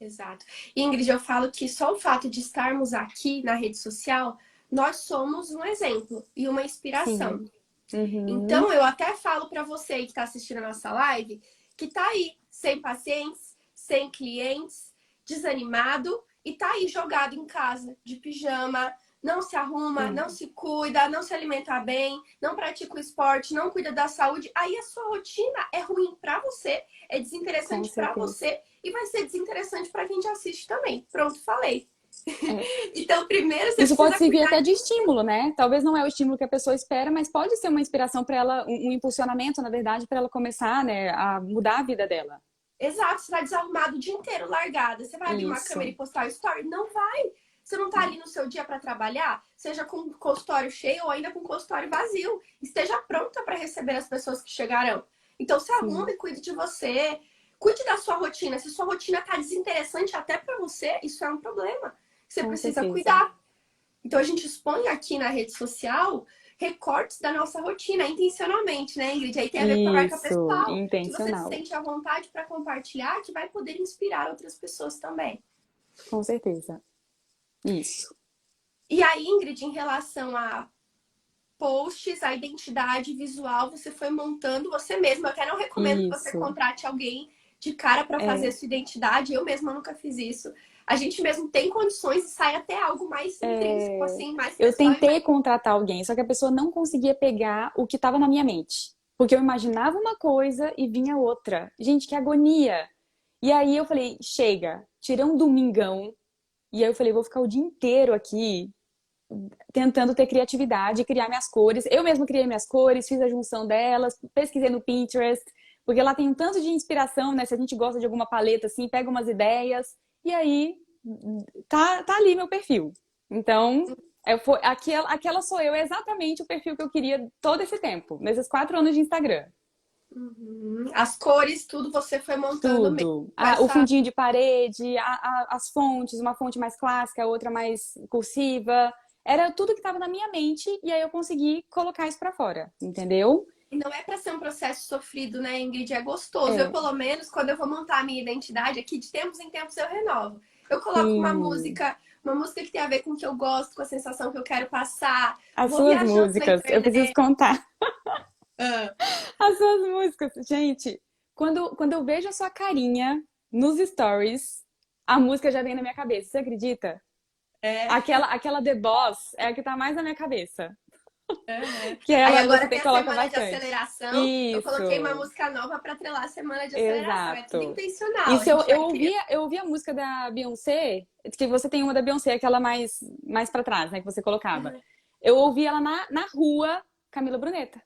Exato. Ingrid, eu falo que só o fato de estarmos aqui na rede social, nós somos um exemplo e uma inspiração. Sim. Uhum. Então, eu até falo para você que está assistindo a nossa live, que tá aí, sem pacientes, sem clientes, desanimado e tá aí jogado em casa, de pijama, não se arruma, não Sim, se cuida, não se alimenta bem, não pratica o esporte, não cuida da saúde. Aí a sua rotina é ruim para você, é com desinteressante para certeza. você e vai ser desinteressante para quem te assiste também. Pronto, falei. É. Então, primeiro você Isso pode precisa servir cuidar. até de estímulo, né? Talvez não é o estímulo que a pessoa espera, mas pode ser uma inspiração para ela, um impulsionamento, na verdade, para ela começar, né, a mudar a vida dela. Exato, você vai desarrumado o dia inteiro, largada. Você vai abrir uma câmera Isso. e postar o story? Não vai. Você não tá ali no seu dia para trabalhar, seja com o consultório cheio ou ainda com o consultório vazio. Esteja pronta para receber as pessoas que chegarão. Então se arrume Sim, e cuide de você. Cuide da sua rotina. Se sua rotina tá desinteressante até para você, isso é um problema. Você com precisa certeza. cuidar. Então a gente expõe aqui na rede social recortes da nossa rotina, intencionalmente, né, Ingrid? Aí tem a ver com a marca Isso, pessoal, que você se intencional. sente à vontade para compartilhar, que vai poder inspirar outras pessoas também. Com certeza. Isso. E aí, Ingrid, em relação a posts, a identidade visual, você foi montando você mesma. Eu até não recomendo que você Isso. contrate alguém de cara para fazer É, sua identidade. Eu mesma nunca fiz isso. A gente mesmo tem condições e sai até algo mais intrínseco, é, assim, mais eu pessoal e mais. tentei contratar alguém, só que a pessoa não conseguia pegar o que estava na minha mente. Porque eu imaginava uma coisa e vinha outra. Gente, que agonia! E aí eu falei, chega, tirei um domingão. E aí eu falei, vou ficar o dia inteiro aqui tentando ter criatividade, criar minhas cores. Eu mesma criei minhas cores, fiz a junção delas, pesquisei no Pinterest, porque lá tem um tanto de inspiração, né? Se a gente gosta de alguma paleta assim, pega umas ideias e aí tá ali meu perfil. Então, aquela sou eu, é exatamente o perfil que eu queria todo esse tempo, nesses 4 anos de Instagram. Uhum. As cores, tudo você foi montando mesmo. Tudo. Com O essa. fundinho de parede, as fontes, uma fonte mais clássica, outra mais cursiva. Era tudo que estava na minha mente e aí eu consegui colocar isso pra fora, entendeu? E não é para ser um processo sofrido, né, Ingrid? É gostoso. Eu, É, pelo menos, quando eu vou montar a minha identidade aqui, de tempos em tempos eu renovo. Eu coloco sim. uma música que tem a ver com o que eu gosto, com a sensação que eu quero passar. As Vou suas viajando na músicas, eu preciso internet. contar. Ah, As suas músicas. Gente, quando eu vejo a sua carinha nos stories, a música já vem na minha cabeça. Você acredita? é. Aquela The Boss é a que tá mais na minha cabeça. Aham. Que Aí ela você agora tem a coloca semana de bastante. aceleração. Eu coloquei uma Isso, música nova pra atrelar a semana de aceleração. É tudo exato. intencional. A Isso eu, gente eu vai criando. ouvia, eu ouvia a música da Beyoncé, que você tem uma da Beyoncé, aquela mais para trás, né, que você colocava. Eu ouvi ela na rua, Camila Bruneta.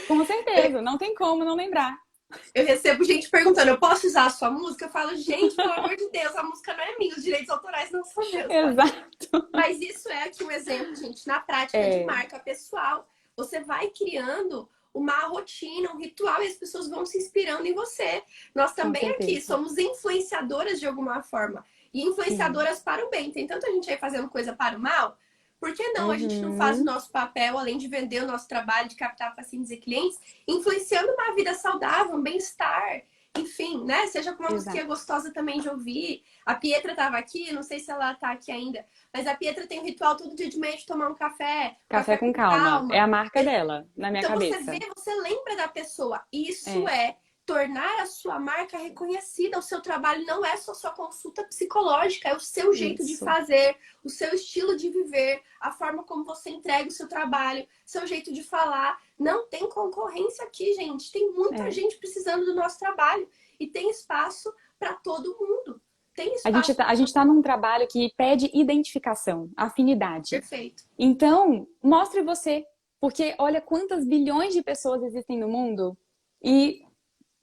Com certeza, não tem como não lembrar. Eu recebo gente perguntando: eu posso usar a sua música? Eu falo: gente, pelo amor de Deus, a música não é minha, os direitos autorais não são meus. Pode. Exato. Mas isso é aqui um exemplo, gente, na prática de É, marca pessoal. Você vai criando uma rotina, um ritual e as pessoas vão se inspirando em você. Nós com também aqui certeza. somos influenciadoras de alguma forma e Sim. influenciadoras para o bem. Tem tanta gente aí fazendo coisa para o mal. Por que não? A gente não faz o Uhum. nosso papel, além de vender o nosso trabalho, de captar pacientes e clientes, influenciando uma vida saudável, um bem-estar, enfim, né? Seja com uma musiquinha Exato. gostosa também de ouvir. A Pietra estava aqui, não sei se ela está aqui ainda, mas a Pietra tem um ritual todo dia de manhã de tomar um Café café com com calma. É calma. a marca dela, na minha Então você vê, cabeça. você lembra da pessoa. Isso É, é tornar a sua marca reconhecida. O seu trabalho não é só sua consulta psicológica, é o seu jeito de isso. fazer, o seu estilo de viver, a forma como você entrega o seu trabalho, seu jeito de falar. Não tem concorrência aqui, gente. Tem muita É. gente precisando do nosso trabalho e tem espaço para todo mundo. Tem A gente espaço tá, para a gente todo tá mundo. num trabalho que pede identificação, afinidade. Perfeito. Então, mostre você. Porque olha quantas bilhões de pessoas existem no mundo e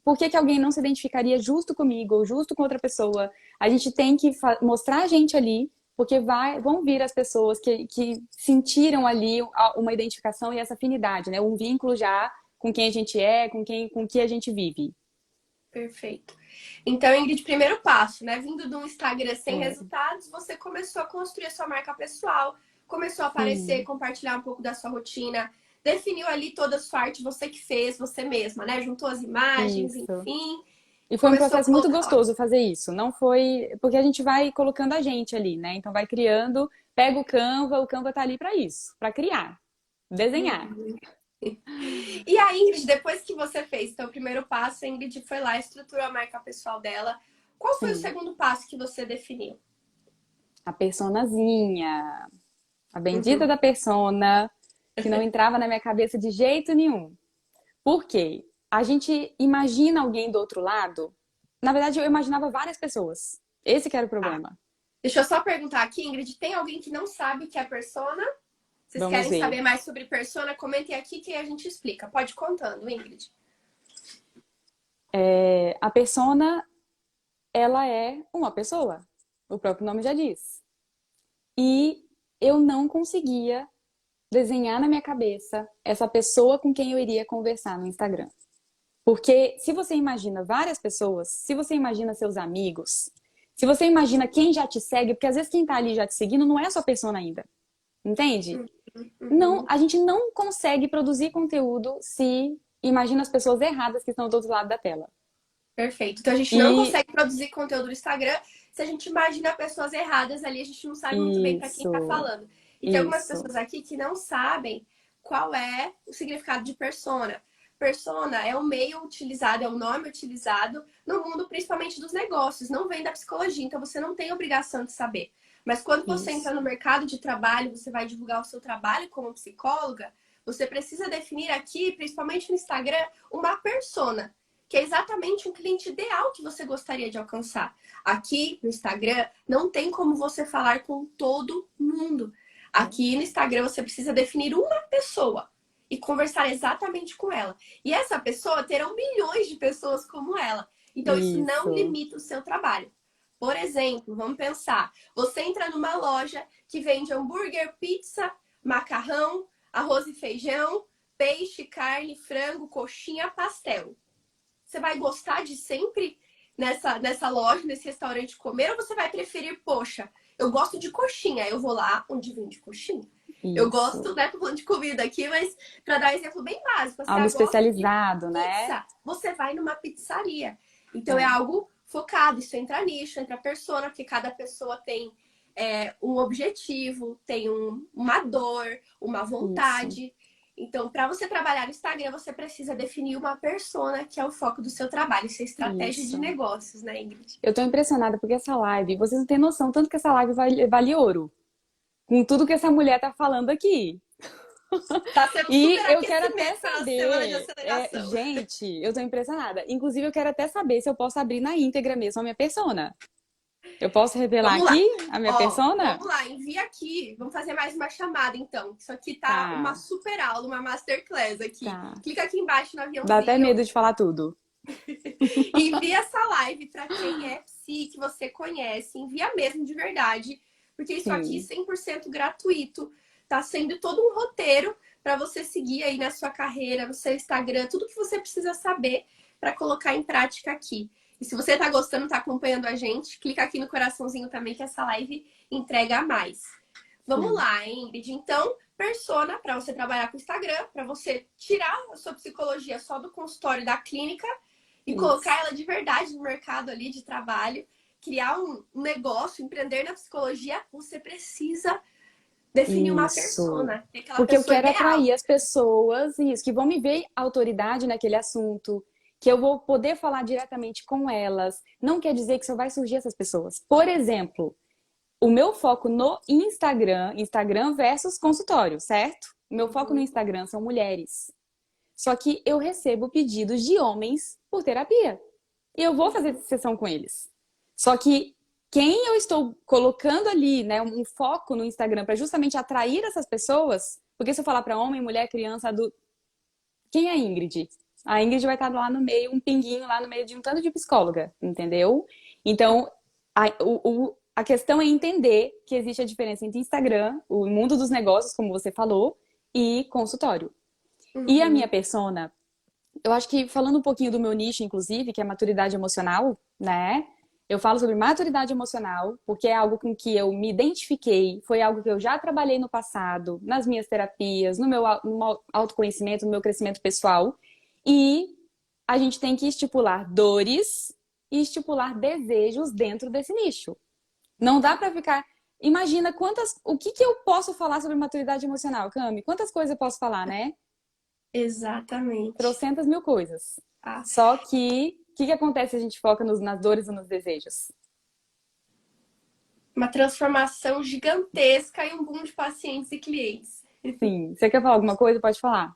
por que que alguém não se identificaria justo comigo ou justo com outra pessoa? A gente tem que mostrar a gente ali, porque vão vir as pessoas que sentiram ali uma identificação e essa afinidade, né? Um vínculo já com quem a gente é, com que a gente vive. Perfeito. Então, Ingrid, primeiro passo, né? Vindo de um Instagram sem É, resultados, você começou a construir a sua marca pessoal, começou a aparecer, sim, compartilhar um pouco da sua rotina, definiu ali toda a sua arte, você que fez, você mesma, né? Juntou as imagens, isso. enfim, E foi um começou a processo muito colocar lá. gostoso fazer isso. Não foi. Porque a gente vai colocando a gente ali, né? Então vai criando, pega o Canva tá ali para isso, para criar, desenhar. Uhum. E a Ingrid, depois que você fez então, o primeiro passo, a Ingrid foi lá, estruturou a marca pessoal dela. Qual foi o Sim. segundo passo que você definiu? A personazinha, a bendita Uhum. da persona, que não entrava na minha cabeça de jeito nenhum. Por quê? A gente imagina alguém do outro lado. Na verdade, eu imaginava várias pessoas. Esse que era o Tá. problema. Deixa eu só perguntar aqui, Ingrid, tem alguém que não sabe o que é persona? Vocês Vamos querem ver. saber mais sobre persona? Comentem aqui que a gente explica. Pode ir contando, Ingrid. A persona, ela é uma pessoa. O próprio nome já diz. E eu não conseguia desenhar na minha cabeça essa pessoa com quem eu iria conversar no Instagram. Porque se você imagina várias pessoas, se você imagina seus amigos, se você imagina quem já te segue, porque às vezes quem tá ali já te seguindo não é a sua persona ainda, entende? Não, Uhum. a gente não consegue produzir conteúdo se imagina as pessoas erradas que estão do outro lado da tela. Perfeito. Então a gente não E consegue produzir conteúdo no Instagram se a gente imagina pessoas erradas ali, a gente não sabe muito bem para quem está isso, falando. E tem algumas isso, pessoas aqui que não sabem qual é o significado de persona. Persona é o meio utilizado, é o nome utilizado no mundo principalmente dos negócios, não vem da psicologia, então você não tem obrigação de saber. Mas quando você entra isso, no mercado de trabalho, você vai divulgar o seu trabalho como psicóloga, você precisa definir aqui, principalmente no Instagram, uma persona que é exatamente um cliente ideal que você gostaria de alcançar. Aqui no Instagram, não tem como você falar com todo mundo. Aqui no Instagram, você precisa definir uma pessoa e conversar exatamente com ela. E essa pessoa terão milhões de pessoas como ela. Então, isso não isso, limita o seu trabalho. Por exemplo, vamos pensar: você entra numa loja que vende hambúrguer, pizza, macarrão, arroz e feijão, peixe, carne, frango, coxinha, pastel. Você vai gostar de sempre nessa loja, nesse restaurante comer, ou você vai preferir, poxa, eu gosto de coxinha, eu vou lá onde vende coxinha. Eu gosto, isso. né? Tô falando de comida aqui, mas para dar um exemplo bem básico, assim, Algo eu gosto de especializado, né? pizza. Você vai numa pizzaria. Então é É, algo focado, isso entra nicho, entra persona, porque cada pessoa tem um objetivo, tem uma dor, uma isso, vontade. Então, para você trabalhar no Instagram, você precisa definir uma persona que é o foco do seu trabalho, isso é estratégia de isso. negócios, né, Ingrid? Eu tô impressionada porque essa live, vocês não têm noção, tanto que essa live vale ouro. Com tudo que essa mulher tá falando aqui. Tá sendo E super eu quero até aquecimento na semana de saber, aceleração. gente, eu tô impressionada. Inclusive, eu quero até saber se eu posso abrir na íntegra mesmo a minha persona. Eu posso revelar Vamos lá. aqui a minha Ó, persona? vamos lá, envia aqui. Vamos fazer mais uma chamada, então. Isso aqui tá uma Tá, super aula, uma masterclass aqui. tá. Clica aqui embaixo no Dá até aviãozinho medo de falar tudo. e envia essa live para quem é psi, que você conhece. Envia mesmo de verdade, porque isso aqui é Sim. 100% gratuito. Tá sendo todo um roteiro para você seguir aí na sua carreira, no seu Instagram, tudo que você precisa saber para colocar em prática aqui. E se você tá gostando, tá acompanhando a gente, clica aqui no coraçãozinho também que essa live entrega a mais. Vamos Sim. lá, Ingrid. Então, persona para você trabalhar com o Instagram, para você tirar a sua psicologia só do consultório da clínica e Isso. colocar ela de verdade no mercado ali de trabalho, criar um negócio, empreender na psicologia, você precisa definir uma Isso. persona, aquela Porque eu pessoa quero ideal. atrair as pessoas, isso, que vão me ver autoridade naquele assunto, que eu vou poder falar diretamente com elas. Não quer dizer que só vai surgir essas pessoas. Por exemplo, o meu foco no Instagram, Instagram versus consultório, certo? O meu foco no Uhum. Instagram são mulheres. Só que eu recebo pedidos de homens por terapia. E eu vou fazer sessão com eles. Só que quem eu estou colocando ali, né, um foco no Instagram para justamente atrair essas pessoas, porque se eu falar para homem, mulher, criança, adulto, quem é a Ingrid? A Ingrid vai estar lá no meio, um pinguinho lá no meio de um tanto de psicóloga, entendeu? Então, a questão é entender que existe a diferença entre Instagram, o mundo dos negócios, como você falou, e consultório. E a minha Uhum. persona, eu acho que falando um pouquinho do meu nicho, inclusive, que é maturidade emocional, né? Eu falo sobre maturidade emocional, porque é algo com que eu me identifiquei, foi algo que eu já trabalhei no passado, nas minhas terapias, no meu autoconhecimento, no meu crescimento pessoal. E a gente tem que estipular dores e estipular desejos dentro desse nicho. Não dá pra ficar. Imagina o que que eu posso falar sobre maturidade emocional, Cami? Quantas coisas eu posso falar, né? Exatamente. Trocentas mil coisas. Tá? Só que, o que que acontece se a gente foca nas dores e nos desejos? Uma transformação gigantesca e um boom de pacientes e clientes. Sim. Você quer falar alguma coisa? Pode falar.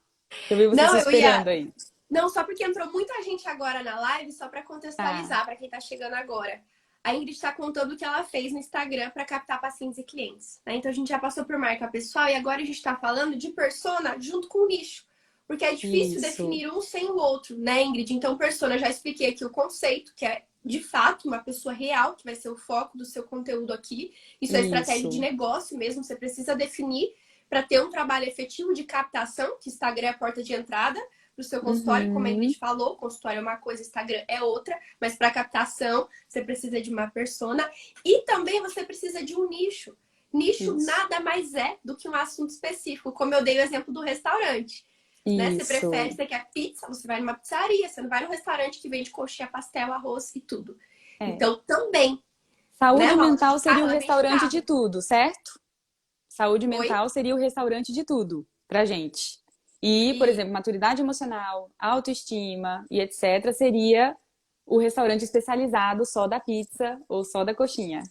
Eu vi você Não, eu suspirando ia. aí. Não, só porque entrou muita gente agora na live, só para Tá. contextualizar para quem está chegando agora. A Ingrid está contando o que ela fez no Instagram para captar pacientes e clientes. Né? Então a gente já passou por marca pessoal e agora a gente está falando de persona junto com o nicho. Porque é difícil Isso. definir um sem o outro, né, Ingrid? Então, persona, já expliquei aqui o conceito, que é de fato uma pessoa real, que vai ser o foco do seu conteúdo aqui. Isso é estratégia de Isso. negócio mesmo, você precisa definir para ter um trabalho efetivo de captação, que Instagram é a porta de entrada para o seu consultório, como a Uhum. Ingrid falou, consultório é uma coisa, Instagram é outra, mas para captação você precisa de uma persona e também você precisa de um nicho. Nicho Isso. nada mais é do que um assunto específico, como eu dei o exemplo do restaurante. Né? Você prefere, Isso. você quer pizza, você vai numa pizzaria, você não vai num restaurante que vende coxinha, pastel, arroz e tudo. É. Então, também, né? Saúde Uma loja mental de seria carro, o ela vende restaurante de carro. tudo, certo? Saúde Oi? mental seria o restaurante de tudo pra gente. E, por E exemplo, maturidade emocional, autoestima e etc. seria o restaurante especializado só da pizza ou só da coxinha.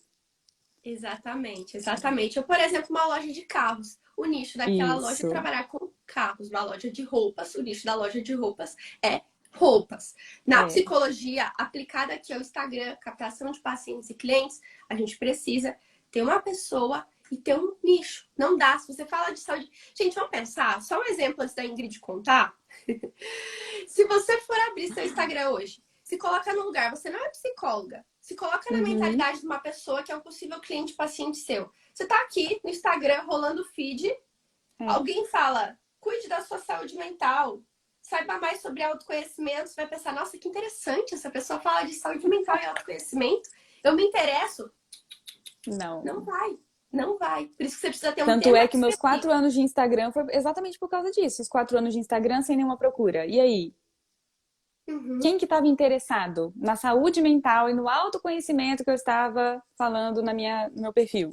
exatamente, exatamente. Ou, por exemplo, uma loja de carros. O nicho daquela loja é Isso. trabalhar com carros. Uma loja de roupas, o nicho da loja de roupas é roupas. Na É. psicologia, aplicada aqui ao Instagram, captação de pacientes e clientes, a gente precisa ter uma pessoa e ter um nicho. Não dá. Se você fala de saúde. Gente, vamos pensar. Só um exemplo antes da Ingrid contar. Se você for abrir seu Instagram hoje, se coloca no lugar, você não é psicóloga. Se coloca na Uhum. mentalidade de uma pessoa que é um possível cliente paciente seu. Você tá aqui no Instagram rolando o feed, É. alguém fala, cuide da sua saúde mental, saiba mais sobre autoconhecimento, você vai pensar, nossa, que interessante, essa pessoa fala de saúde mental e autoconhecimento. Eu me interesso. Não. Não vai, não vai. Por isso que você precisa ter um Tanto tema é que meus específico. 4 anos de Instagram foi exatamente por causa disso. Os 4 anos de Instagram sem nenhuma procura. E aí? Uhum. Quem que estava interessado na saúde mental e no autoconhecimento que eu estava falando no meu perfil?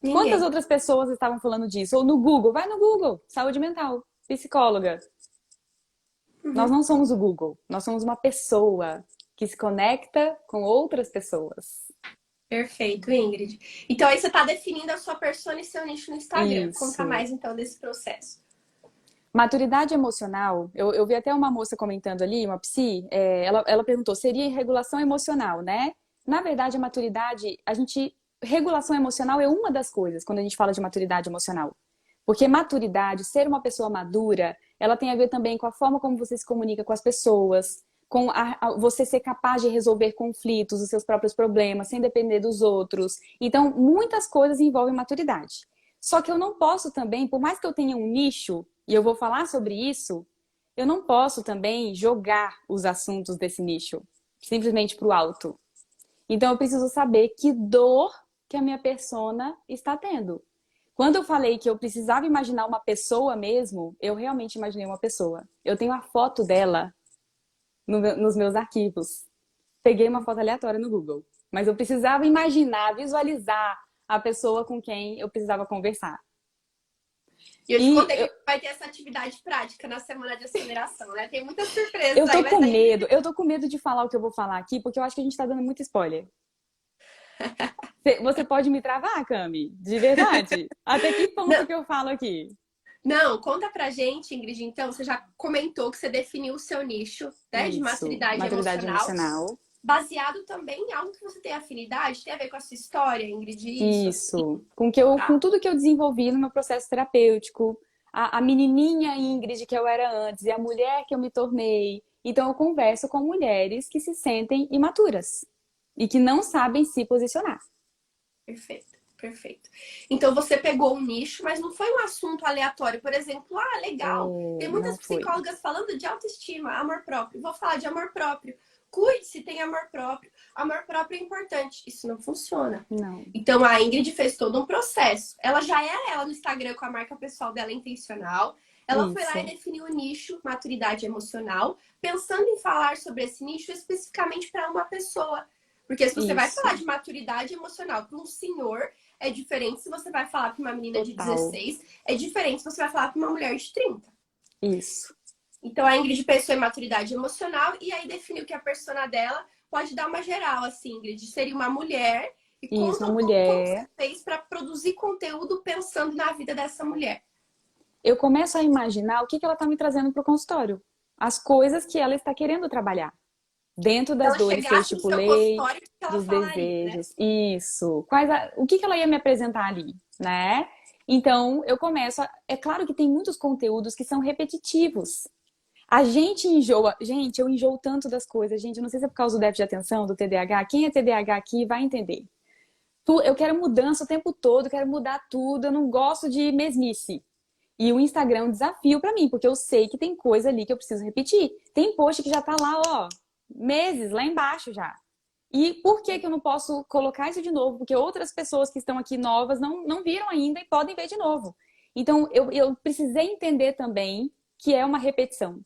Quantas Ninguém. outras pessoas estavam falando disso? Ou no Google? Vai no Google. Saúde mental. Psicóloga. Nós Uhum. não somos o Google. Nós somos uma pessoa que se conecta com outras pessoas. Perfeito, Ingrid. Então aí você está definindo a sua persona e seu nicho no Instagram. Conta Isso. mais então desse processo. Maturidade emocional, eu vi até uma moça comentando ali, uma psi, ela perguntou, seria regulação emocional, né? Na verdade, a maturidade, regulação emocional é uma das coisas quando a gente fala de maturidade emocional. Porque maturidade, ser uma pessoa madura, ela tem a ver também com a forma como você se comunica com as pessoas, com você ser capaz de resolver conflitos, os seus próprios problemas, sem depender dos outros. Então, muitas coisas envolvem maturidade. Só que eu não posso também, por mais que eu tenha um nicho, e eu vou falar sobre isso, eu não posso também jogar os assuntos desse nicho simplesmente para o alto. Então, eu preciso saber que dor que a minha persona está tendo. Quando eu falei que eu precisava imaginar uma pessoa mesmo, eu realmente imaginei uma pessoa. Eu tenho a foto dela nos meus arquivos. Peguei uma foto aleatória no Google. Mas eu precisava imaginar, visualizar a pessoa com quem eu precisava conversar. E eu te E contei eu, que vai ter essa atividade prática na semana de aceleração, né? Tem muitas surpresas eu aí, tô vai com sair. medo, eu tô com medo de falar o que eu vou falar aqui, porque eu acho que a gente tá dando muito spoiler. Você pode me travar, Cami? De verdade? Até que ponto Não, que eu falo aqui? não, conta pra gente, Ingrid. Então, você já comentou que você definiu o seu nicho, né, de Isso, maturidade maturidade emocional, emocional. baseado também em algo que você tem afinidade, tem a ver com a sua história, Ingrid, isso, assim, Isso. Com tá? tudo que eu desenvolvi no meu processo terapêutico, a menininha Ingrid que eu era antes e a mulher que eu me tornei. Então, eu converso com mulheres que se sentem imaturas e que não sabem se posicionar. Perfeito, perfeito. Então você pegou um nicho, mas não foi um assunto aleatório. Por exemplo, ah, legal, tem Não muitas foi. psicólogas falando de autoestima, amor próprio. Vou falar de amor próprio. Cuide-se, tem amor próprio. Amor próprio é importante. Isso não funciona. Não. Então a Ingrid fez todo um processo. Ela já era ela no Instagram com a marca pessoal dela intencional. Ela foi lá e Isso. definiu o nicho, maturidade emocional, pensando em falar sobre esse nicho especificamente para uma pessoa. Porque se você vai falar Isso. de maturidade emocional para um senhor, é diferente se você vai falar para uma menina de Total. 16, é diferente se você vai falar para uma mulher de 30. Isso. Então a Ingrid pensou em maturidade emocional e aí definiu que a persona dela pode dar uma geral, assim, Ingrid, seria uma mulher. E Isso, conta uma um pouco como você mulher. fez para produzir conteúdo pensando na vida dessa mulher. Eu começo a imaginar o que ela está me trazendo para o consultório. As coisas que ela está querendo trabalhar. Dentro Se das ela dores que eu chegasse no seu estipulei, consultório, o que ela dos falaria, né? desejos, isso. O que ela ia me apresentar ali, né? Então, eu começo. É claro que tem muitos conteúdos que são repetitivos. A gente enjoa. Gente, eu enjoo tanto das coisas. Gente, eu não sei se é por causa do déficit de atenção, do TDAH. Quem é TDAH aqui vai entender. Eu quero mudança o tempo todo, quero mudar tudo. Eu não gosto de mesmice. E o Instagram é um desafio para mim, porque eu sei que tem coisa ali que eu preciso repetir. Tem post que já tá lá, ó, meses lá embaixo já. E por que que eu não posso colocar isso de novo? Porque outras pessoas que estão aqui novas não viram ainda e podem ver de novo. Então, eu precisei entender também que é uma repetição.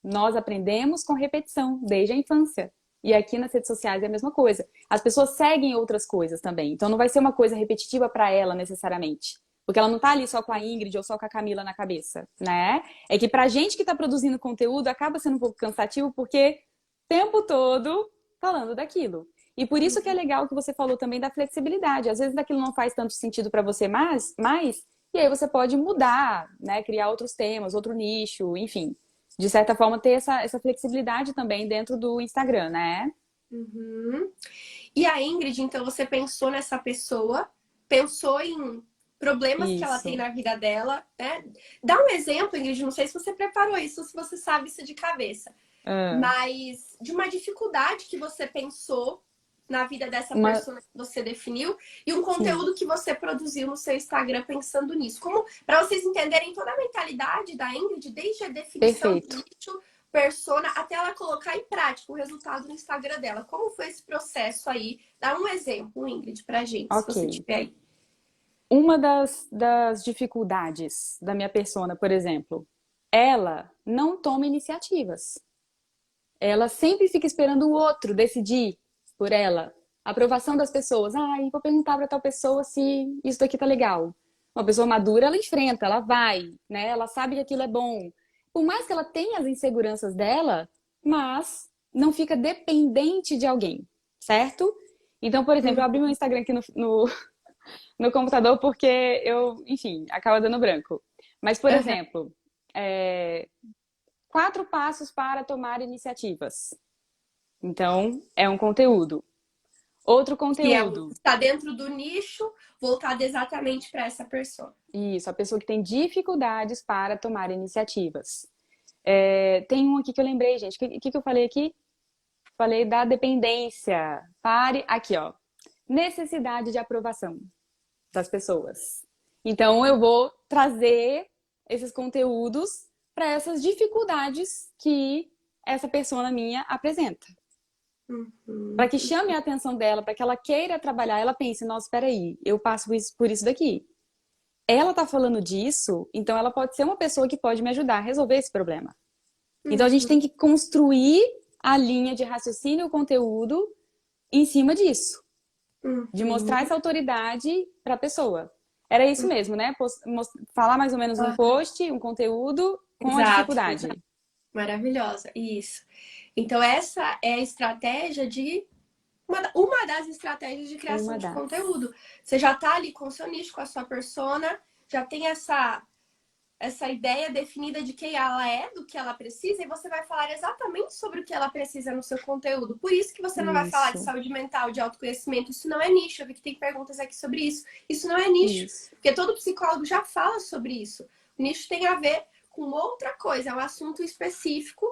Nós aprendemos com repetição, desde a infância. E aqui nas redes sociais é a mesma coisa. As pessoas seguem outras coisas também. Então, não vai ser uma coisa repetitiva para ela necessariamente. Porque ela não tá ali só com a Ingrid ou só com a Camila na cabeça, né? É que pra gente que tá produzindo conteúdo acaba sendo um pouco cansativo porque o tempo todo falando daquilo. E por isso que é legal que você falou também da flexibilidade. Às vezes aquilo não faz tanto sentido para você mais, e aí você pode mudar, né? Criar outros temas, outro nicho, enfim. De certa forma, ter essa flexibilidade também dentro do Instagram, né? Uhum. E a Ingrid, então você pensou nessa pessoa, pensou em problemas que ela tem Isso. na vida dela, né? Dá um exemplo, Ingrid, não sei se você preparou isso, se você sabe isso de cabeça, Ah, mas de uma dificuldade que você pensou na vida dessa uma... pessoa que você definiu e um Sim, conteúdo que você produziu no seu Instagram pensando nisso. Como para vocês entenderem toda a mentalidade da Ingrid, desde a definição do perfeito. nicho, persona, até ela colocar em prática o resultado no Instagram dela. Como foi esse processo aí? Dá um exemplo, Ingrid, pra gente, se você Ok. tiver aí. Uma das dificuldades da minha persona, por exemplo, ela não toma iniciativas. Ela sempre fica esperando o outro decidir por ela. A aprovação das pessoas. Ah, vou perguntar para tal pessoa se isso daqui tá legal. Uma pessoa madura, ela enfrenta, ela vai, né? Ela sabe que aquilo é bom. Por mais que ela tenha as inseguranças dela, mas não fica dependente de alguém, certo? Então, por exemplo, eu abri meu Instagram aqui no computador porque enfim, acaba dando branco. Mas, por Aham. exemplo, é, 4 passos para tomar iniciativas. Então, é um conteúdo. Outro Que é conteúdo. está dentro do nicho, voltado exatamente para essa pessoa. Isso, a pessoa que tem dificuldades para tomar iniciativas. Tem um aqui que eu lembrei, gente. O que eu falei aqui? Falei da dependência. Pare. Aqui, ó. Necessidade de aprovação das pessoas. Então, eu vou trazer esses conteúdos para essas dificuldades que essa pessoa minha apresenta. Para que chame a atenção dela, para que ela queira trabalhar, ela pense, nossa, espera aí, eu passo por isso daqui. Ela tá falando disso, então ela pode ser uma pessoa que pode me ajudar a resolver esse problema. Então a gente tem que construir a linha de raciocínio e o conteúdo em cima disso, de mostrar essa autoridade para a pessoa. Era isso mesmo, né? Falar mais ou menos um post, um conteúdo com a Exato, dificuldade. exato. Maravilhosa, isso. Então, essa é a estratégia de. Uma das estratégias de criação Uma de das. conteúdo. Você já tá ali com o seu nicho, com a sua persona, já tem essa ideia definida de quem ela é, do que ela precisa, e você vai falar exatamente sobre o que ela precisa no seu conteúdo. Por isso que você não vai falar de Isso, saúde mental, de autoconhecimento. Isso não é nicho. Eu vi que tem perguntas aqui sobre isso. Isso não é nicho, isso. porque todo psicólogo já fala sobre isso. O nicho tem a ver com outra coisa, é um assunto específico.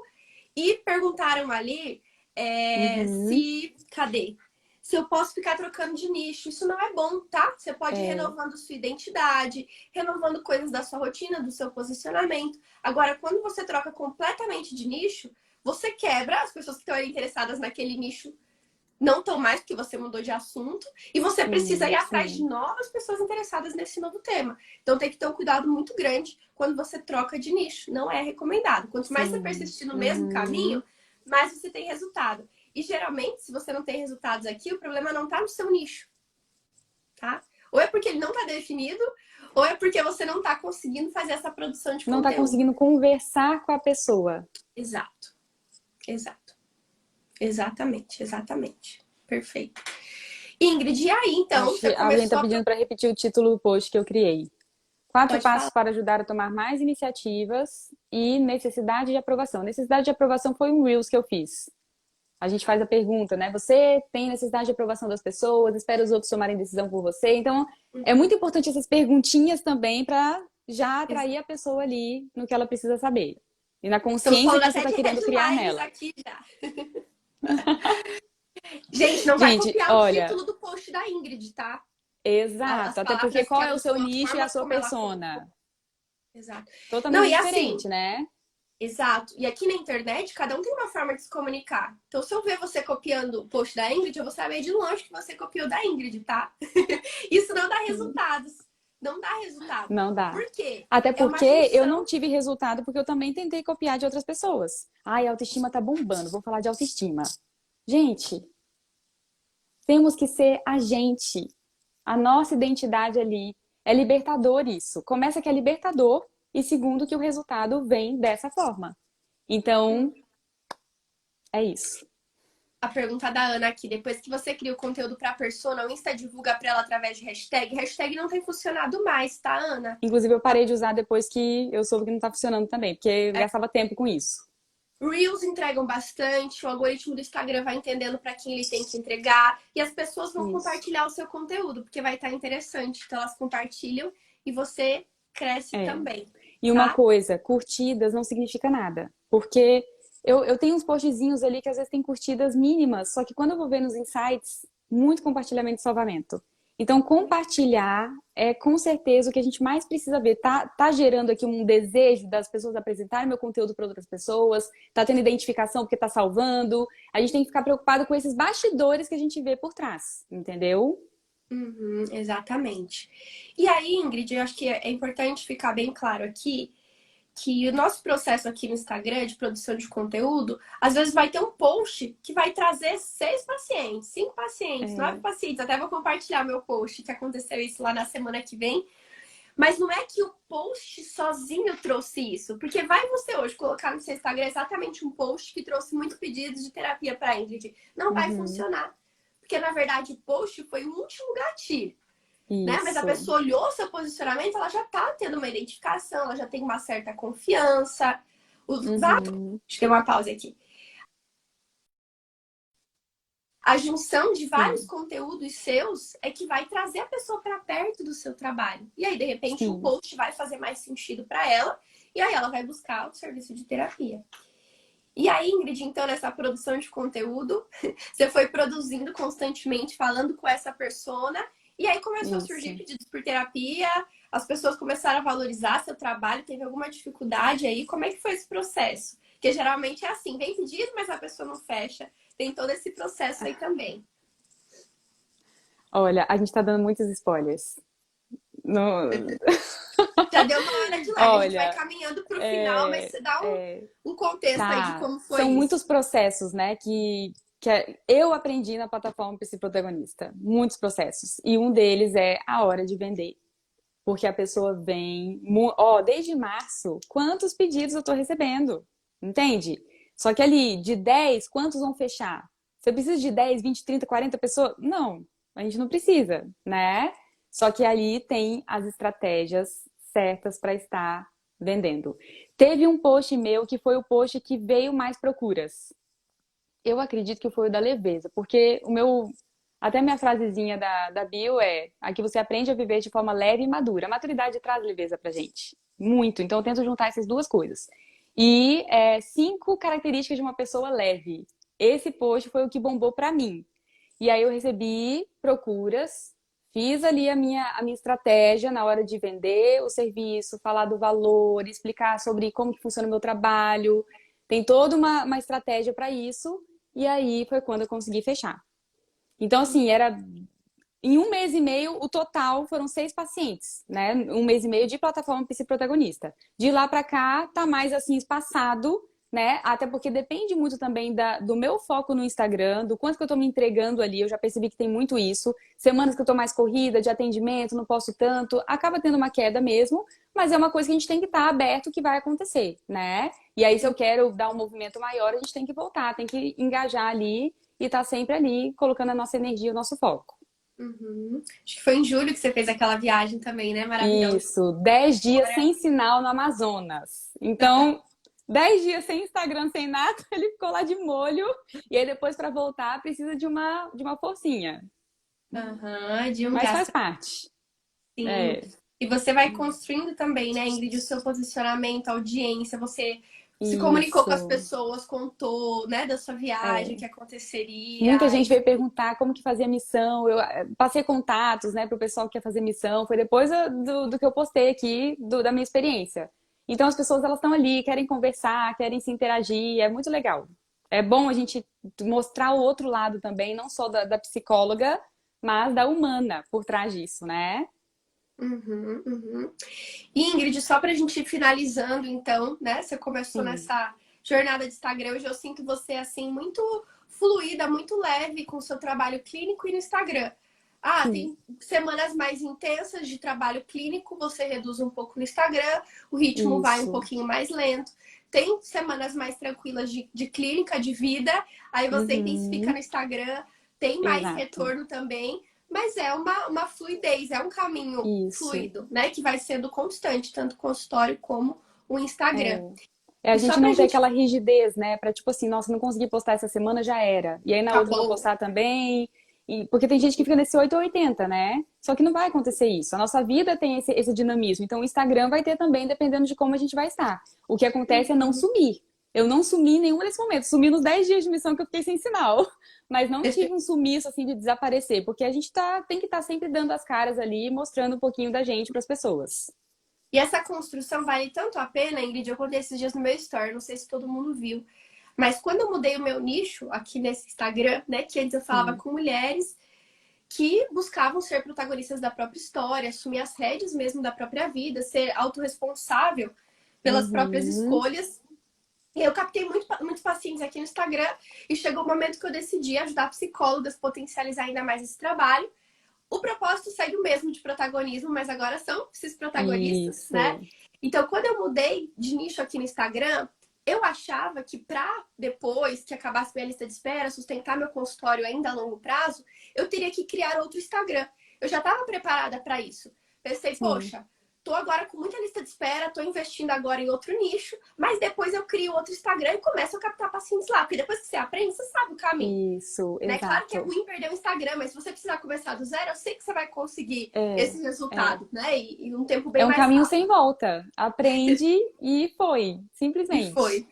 E perguntaram ali Uhum. cadê? Se eu posso ficar trocando de nicho. Isso não é bom, tá? Você pode ir renovando sua identidade, renovando coisas da sua rotina, do seu posicionamento. Agora, quando você troca completamente de nicho, você quebra, as pessoas que estão interessadas naquele nicho não estão mais porque você mudou de assunto, e você precisa ir Sim, atrás de sim. novas pessoas interessadas nesse novo tema. Então tem que ter um cuidado muito grande quando você troca de nicho. Não é recomendado. Quanto mais você Sim. persistir no mesmo Uhum. caminho, mais você tem resultado. E geralmente, se você não tem resultados aqui, o problema não está no seu nicho, tá? Ou é porque ele não está definido, ou é porque você não está conseguindo fazer essa produção de Não tá conteúdo. conseguindo conversar com a pessoa. Exato. Exato. Exatamente, exatamente. Perfeito. Ingrid, e aí, então, Acho você que alguém tá começou a... pedindo para repetir o título do post que eu criei. Quatro Pode passos falar. para ajudar a tomar mais iniciativas e necessidade de aprovação. Necessidade de aprovação foi um Reels que eu fiz. A gente faz a pergunta, né? Você tem necessidade de aprovação das pessoas, espera os outros tomarem decisão por você. Então, é muito importante essas perguntinhas também para já atrair a pessoa ali no que ela precisa saber. E na Estamos consciência falando que você até está de querendo criar headlines nela. aqui já. Gente, não vai Gente, copiar o olha, título do post da Ingrid, tá? exato. As Até porque palavras que qual é ela o seu usou, a nicho e a forma sua como ela colocou. persona? Exato. Não, Totalmente e assim, diferente, né? exato. E aqui na internet, cada um tem uma forma de se comunicar. Então, se eu ver você copiando o post da Ingrid, eu vou saber de longe que você copiou da Ingrid, tá? Isso não dá resultados. Não dá resultado. Não dá. Por quê? Até É uma porque eu não junção. tive resultado porque eu também tentei copiar de outras pessoas. Ai, a autoestima tá bombando, vou falar de autoestima. Gente, temos que ser a gente. A nossa identidade ali é libertador isso. Começa que é libertador e segundo que o resultado vem dessa forma. Então, é isso. A pergunta da Ana aqui, depois que você cria o conteúdo para a persona, o Insta divulga para ela através de hashtag. Hashtag não tem funcionado mais, tá, Ana? Inclusive, eu parei de usar depois que eu soube que não tá funcionando também, porque eu É, gastava tempo com isso. Reels entregam bastante, o algoritmo do Instagram vai entendendo para quem ele tem que entregar e as pessoas vão Isso. compartilhar o seu conteúdo, porque vai estar interessante. Então elas compartilham e você cresce É. também, E uma tá? coisa, curtidas não significa nada. Porque eu tenho uns postzinhos ali que às vezes tem curtidas mínimas, só que quando eu vou ver nos insights, muito compartilhamento e salvamento. Então, compartilhar é com certeza o que a gente mais precisa ver. Tá gerando aqui um desejo das pessoas apresentarem meu conteúdo para outras pessoas, tá tendo identificação porque tá salvando. A gente tem que ficar preocupado com esses bastidores que a gente vê por trás, entendeu? Exatamente. E aí, Ingrid, eu acho que é importante ficar bem claro aqui que o nosso processo aqui no Instagram de produção de conteúdo, às vezes vai ter um post que vai trazer 6 pacientes, 5 pacientes, 9 pacientes. Até vou compartilhar meu post, que aconteceu isso lá na semana que vem. Mas não é que o post sozinho trouxe isso. Porque vai você hoje colocar no seu Instagram exatamente um post que trouxe muito pedidos de terapia para Ingrid. Não vai Uhum. funcionar. porque na verdade o post foi o último gatilho, né? Mas a Isso. pessoa olhou seu posicionamento, ela já tá tendo uma identificação, ela já tem uma certa confiança. Uhum. Acho que tem uma pausa aqui. A junção de vários Sim, conteúdos seus é que vai trazer a pessoa para perto do seu trabalho. E aí, de repente, o sim. post vai fazer mais sentido para ela, e aí ela vai buscar o serviço de terapia. E aí, Ingrid, então, nessa produção de conteúdo, você foi produzindo constantemente, falando com essa persona, e aí começou a surgir Isso. pedidos por terapia, as pessoas começaram a valorizar seu trabalho, teve alguma dificuldade aí? Como é que foi esse processo? Porque geralmente é assim, vem pedido, mas a pessoa não fecha. Tem todo esse processo aí também. Olha, a gente tá dando muitos spoilers. No... Já deu uma hora de live, a gente vai Olha, caminhando para o final, mas é, você dá é, um contexto aí de tá. como foi São isso. muitos processos, né, que eu aprendi na plataforma Psi Protagonista. Muitos processos. E um deles é a hora de vender. Porque a pessoa vem, ó, desde março, quantos pedidos eu tô recebendo? Entende? Só que ali, de 10, quantos vão fechar? Você precisa de 10, 20, 30, 40 pessoas? Não, a gente não precisa, né? Só que ali tem as estratégias certas para estar vendendo. Teve um post meu que foi o post que veio mais procuras. Eu acredito que foi o da leveza, porque o meu. Até minha frasezinha da bio é: aqui você aprende a viver de forma leve e madura. A maturidade traz leveza pra gente. Muito. Então eu tento juntar essas duas coisas. E 5 características de uma pessoa leve. Esse post foi o que bombou pra mim. E aí eu recebi procuras, fiz ali a minha estratégia na hora de vender o serviço, falar do valor, explicar sobre como que funciona o meu trabalho. Tem toda uma estratégia para isso. E aí foi quando eu consegui fechar. Então, assim, era em um mês e meio, o total foram 6 pacientes, né? Um mês e meio de plataforma psiprotagonista. De lá para cá, tá mais assim, espaçado, né? Até porque depende muito também do meu foco no Instagram, do quanto que eu tô me entregando ali. Eu já percebi que tem muito isso. Semanas que eu tô mais corrida, de atendimento, não posso tanto. Acaba tendo uma queda mesmo, mas é uma coisa que a gente tem que estar aberto que vai acontecer, né? E aí, se eu quero dar um movimento maior, a gente tem que voltar, tem que engajar ali e estar sempre ali, colocando a nossa energia, o nosso foco. Uhum. Acho que foi em julho que você fez aquela viagem também, né? Maravilhosa. Isso, 10 dias sem sinal no Amazonas. Então, 10 dias sem Instagram, sem nada, ele ficou lá de molho. E aí depois para voltar precisa de uma forcinha. Aham, de um Mas gasto, faz parte. sim. É, E você vai construindo também, né, Ingrid, o seu posicionamento, a audiência, você se comunicou com as isso. pessoas, contou, né, da sua viagem, É. que aconteceria. Muita gente veio perguntar como que fazia missão. Eu passei contatos, né, para o pessoal que quer fazer missão. Foi depois do que eu postei aqui, da minha experiência. Então as pessoas elas estão ali, querem conversar, querem se interagir. É muito legal. É bom a gente mostrar o outro lado também, não só da psicóloga, mas da humana por trás disso, né? Uhum, uhum. Ingrid, só pra gente ir finalizando, então, né? Você começou Sim, nessa jornada de Instagram, hoje eu sinto você, assim, muito fluida, muito leve com o seu trabalho clínico e no Instagram. Ah, sim. tem semanas mais intensas de trabalho clínico, você reduz um pouco no Instagram, o ritmo vai um Isso. pouquinho mais lento. Tem semanas mais tranquilas de clínica, de vida, aí você intensifica no Uhum. Instagram, tem mais Exato. retorno também, mas é uma fluidez, é um caminho Isso. fluido, né? Que vai sendo constante, tanto o consultório como o Instagram. É a E só gente pra não ter gente. aquela rigidez, né? Pra tipo assim, nossa, não consegui postar essa semana, já era. E aí na outra eu vou Acabou. postar também. Porque tem gente que fica nesse 8 ou 80, né? Só que não vai acontecer isso. A nossa vida tem esse dinamismo. Então o Instagram vai ter também, dependendo de como a gente vai estar. O que acontece é não Uhum. sumir. Eu não sumi em nenhum desses momentos. Sumi nos 10 dias de missão que eu fiquei sem sinal. Mas não tive um sumiço assim de desaparecer. Porque a gente tem que estar sempre dando as caras ali, mostrando um pouquinho da gente para as pessoas. E essa construção vale tanto a pena, Ingrid. Eu contei esses dias no meu story, não sei se todo mundo viu. Mas quando eu mudei o meu nicho aqui nesse Instagram, né? Que antes eu falava Sim. com mulheres que buscavam ser protagonistas da própria história, assumir as rédeas mesmo da própria vida, ser autorresponsável pelas próprias Uhum. escolhas. E eu captei muitos pacientes aqui no Instagram e chegou o momento que eu decidi ajudar psicólogas a potencializar ainda mais esse trabalho. O propósito segue o mesmo de protagonismo, mas agora são esses protagonistas, né? Isso. Então, quando eu mudei de nicho aqui no Instagram, eu achava que para depois que acabasse minha lista de espera, sustentar meu consultório ainda a longo prazo, eu teria que criar outro Instagram. Eu já estava preparada para isso. Pensei, Sim. poxa, tô agora com muita lista de espera, tô investindo agora em outro nicho, mas depois eu crio outro Instagram e começo a captar pacientes lá. Porque depois que você aprende, você sabe o caminho. Isso, Né? Claro que é exato. ruim perder o Instagram, mas se você precisar começar do zero, eu sei que você vai conseguir É, esse é. resultado, né? E um tempo bem É um mais caminho rápido. sem volta. Aprende e foi, E simplesmente. foi.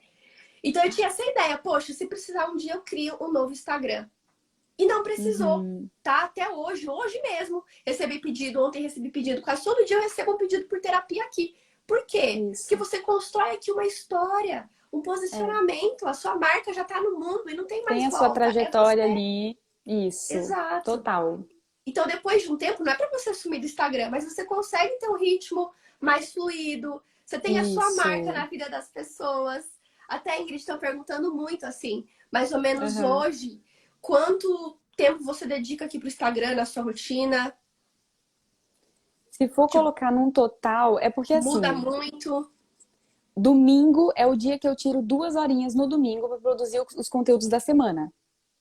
Então eu tinha essa ideia, poxa, se precisar um dia eu crio um novo Instagram. E não precisou, Uhum, tá? Até hoje mesmo, recebi pedido, ontem recebi pedido, quase todo dia eu recebo um pedido por terapia aqui. Por quê? Porque isso. você constrói aqui uma história, um É. posicionamento, a sua marca já tá no mundo e não tem Tem mais a sua volta, é você. trajetória ali. Isso, Exato. total. Então, depois de um tempo, não é para você sumir do Instagram, mas você consegue ter um ritmo mais fluido. Você tem a sua marca Isso. na vida das pessoas. Até a Ingrid estão perguntando muito assim, mais ou menos Aham. hoje, quanto tempo você dedica aqui pro Instagram na sua rotina? Se for Tipo, colocar num total, é porque muda assim, muito? domingo é o dia que eu tiro 2 horinhas no domingo para produzir os conteúdos da semana.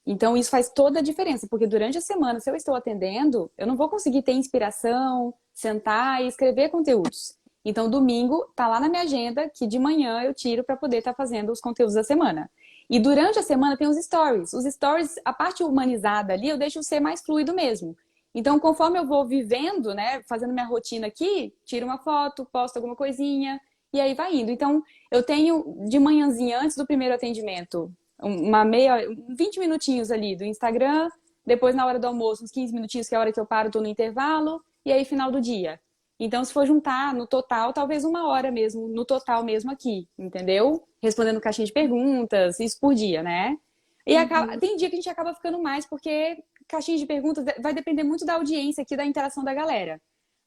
Então, isso faz toda a diferença, porque durante a semana, se eu estou atendendo, eu não vou conseguir ter inspiração, sentar e escrever conteúdos. Então, domingo tá lá na minha agenda que de manhã eu tiro para poder estar fazendo os conteúdos da semana. E durante a semana tem os stories. Os stories, a parte humanizada ali, eu deixo ser mais fluido mesmo. Então, conforme eu vou vivendo, né, fazendo minha rotina aqui, tiro uma foto, posto alguma coisinha e aí vai indo. Então, eu tenho de manhãzinha antes do primeiro atendimento, uma meia, 20 minutinhos ali do Instagram, depois na hora do almoço, uns 15 minutinhos, que é a hora que eu paro, tô no intervalo, e aí final do dia. Então, se for juntar no total, talvez 1 hora mesmo, no total mesmo aqui, entendeu? Respondendo caixinha de perguntas, isso por dia, né? E Uhum, tem dia que a gente acaba ficando mais, porque caixinha de perguntas vai depender muito da audiência aqui, da interação da galera.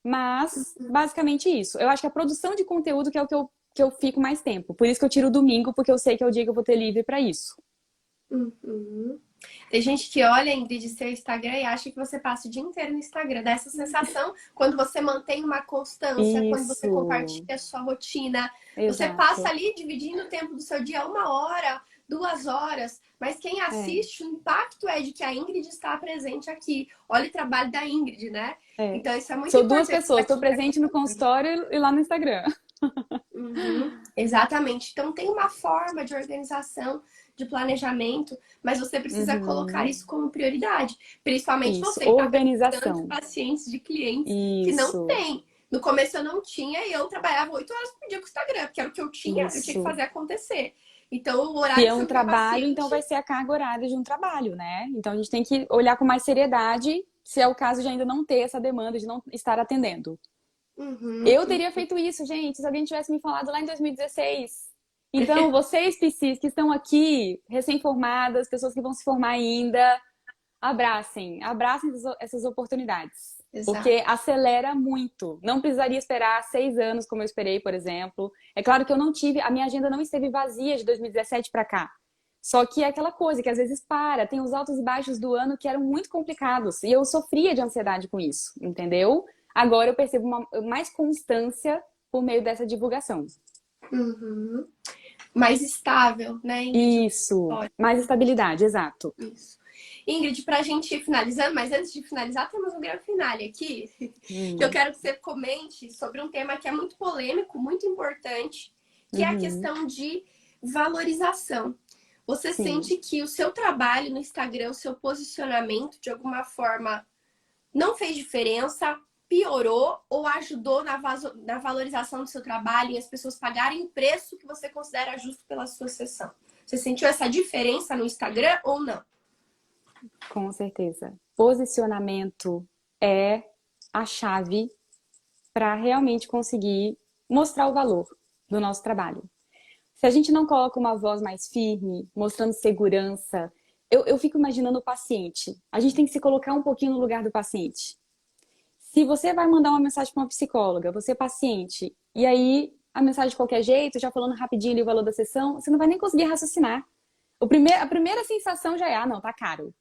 Mas, basicamente isso. Eu acho que a produção de conteúdo que é o que eu fico mais tempo. Por isso que eu tiro o domingo, porque eu sei que é o dia que eu vou ter livre para isso. uhum. Tem gente que olha, Ingrid, seu Instagram e acha que você passa o dia inteiro no Instagram. Dá essa sensação quando você mantém uma constância, quando você Isso, compartilha a sua rotina. Você passa exato. ali dividindo o tempo do seu dia 1 hora, 2 horas. Mas quem É, assiste, o impacto é de que a Ingrid está presente aqui. Olha o trabalho da Ingrid, né? é. Então isso é muito Sou duas importante pessoas, para estou quem está presente no começando. consultório e lá no Instagram. Uhum, exatamente. Então tem uma forma de organização, de planejamento, mas você precisa colocar Uhum. isso como prioridade. Principalmente Isso, você que está pegando tanto organização. pacientes de clientes que não Isso, tem. No começo eu não tinha e eu trabalhava 8 horas por dia com o Instagram, porque era o que eu tinha, eu tinha que isso. fazer acontecer. Então, o Se horário é que um eu via trabalho, então paciente. vai ser a carga horária de um trabalho, né? Então a gente tem que olhar com mais seriedade, se é o caso de ainda não ter essa demanda de não estar atendendo. Uhum, Eu teria feito isso, gente, se alguém tivesse me falado lá em 2016. Então, vocês, PCs, que estão aqui, recém-formadas, pessoas que vão se formar ainda, abracem essas oportunidades. Porque exato. acelera muito. Não precisaria esperar 6 anos, como eu esperei, por exemplo. É claro que eu não tive, a minha agenda não esteve vazia de 2017 para cá. Só que é aquela coisa que às vezes para, tem os altos e baixos do ano que eram muito complicados. E eu sofria de ansiedade com isso, entendeu? Agora eu percebo mais constância por meio dessa divulgação. Uhum. Mais estável, né, Ingrid? Isso, Olha, mais estabilidade, exato. isso. Ingrid, para a gente ir finalizando, mas antes de finalizar, temos um grande finale aqui, que eu Hum, quero que você comente sobre um tema que é muito polêmico, muito importante, que é a uhum, questão de valorização. Você sim. sente que o seu trabalho no Instagram, o seu posicionamento, de alguma forma, não fez diferença, piorou ou ajudou na valorização do seu trabalho e as pessoas pagarem o preço que você considera justo pela sua sessão? Você sentiu essa diferença no Instagram ou não? Com certeza. Posicionamento é a chave para realmente conseguir mostrar o valor do nosso trabalho. Se a gente não coloca uma voz mais firme, mostrando segurança, eu fico imaginando o paciente. A gente tem que se colocar um pouquinho no lugar do paciente. Se você vai mandar uma mensagem para uma psicóloga, você é paciente, e aí a mensagem de qualquer jeito, já falando rapidinho ali o valor da sessão, você não vai nem conseguir raciocinar. A primeira sensação já é, ah, não, tá caro.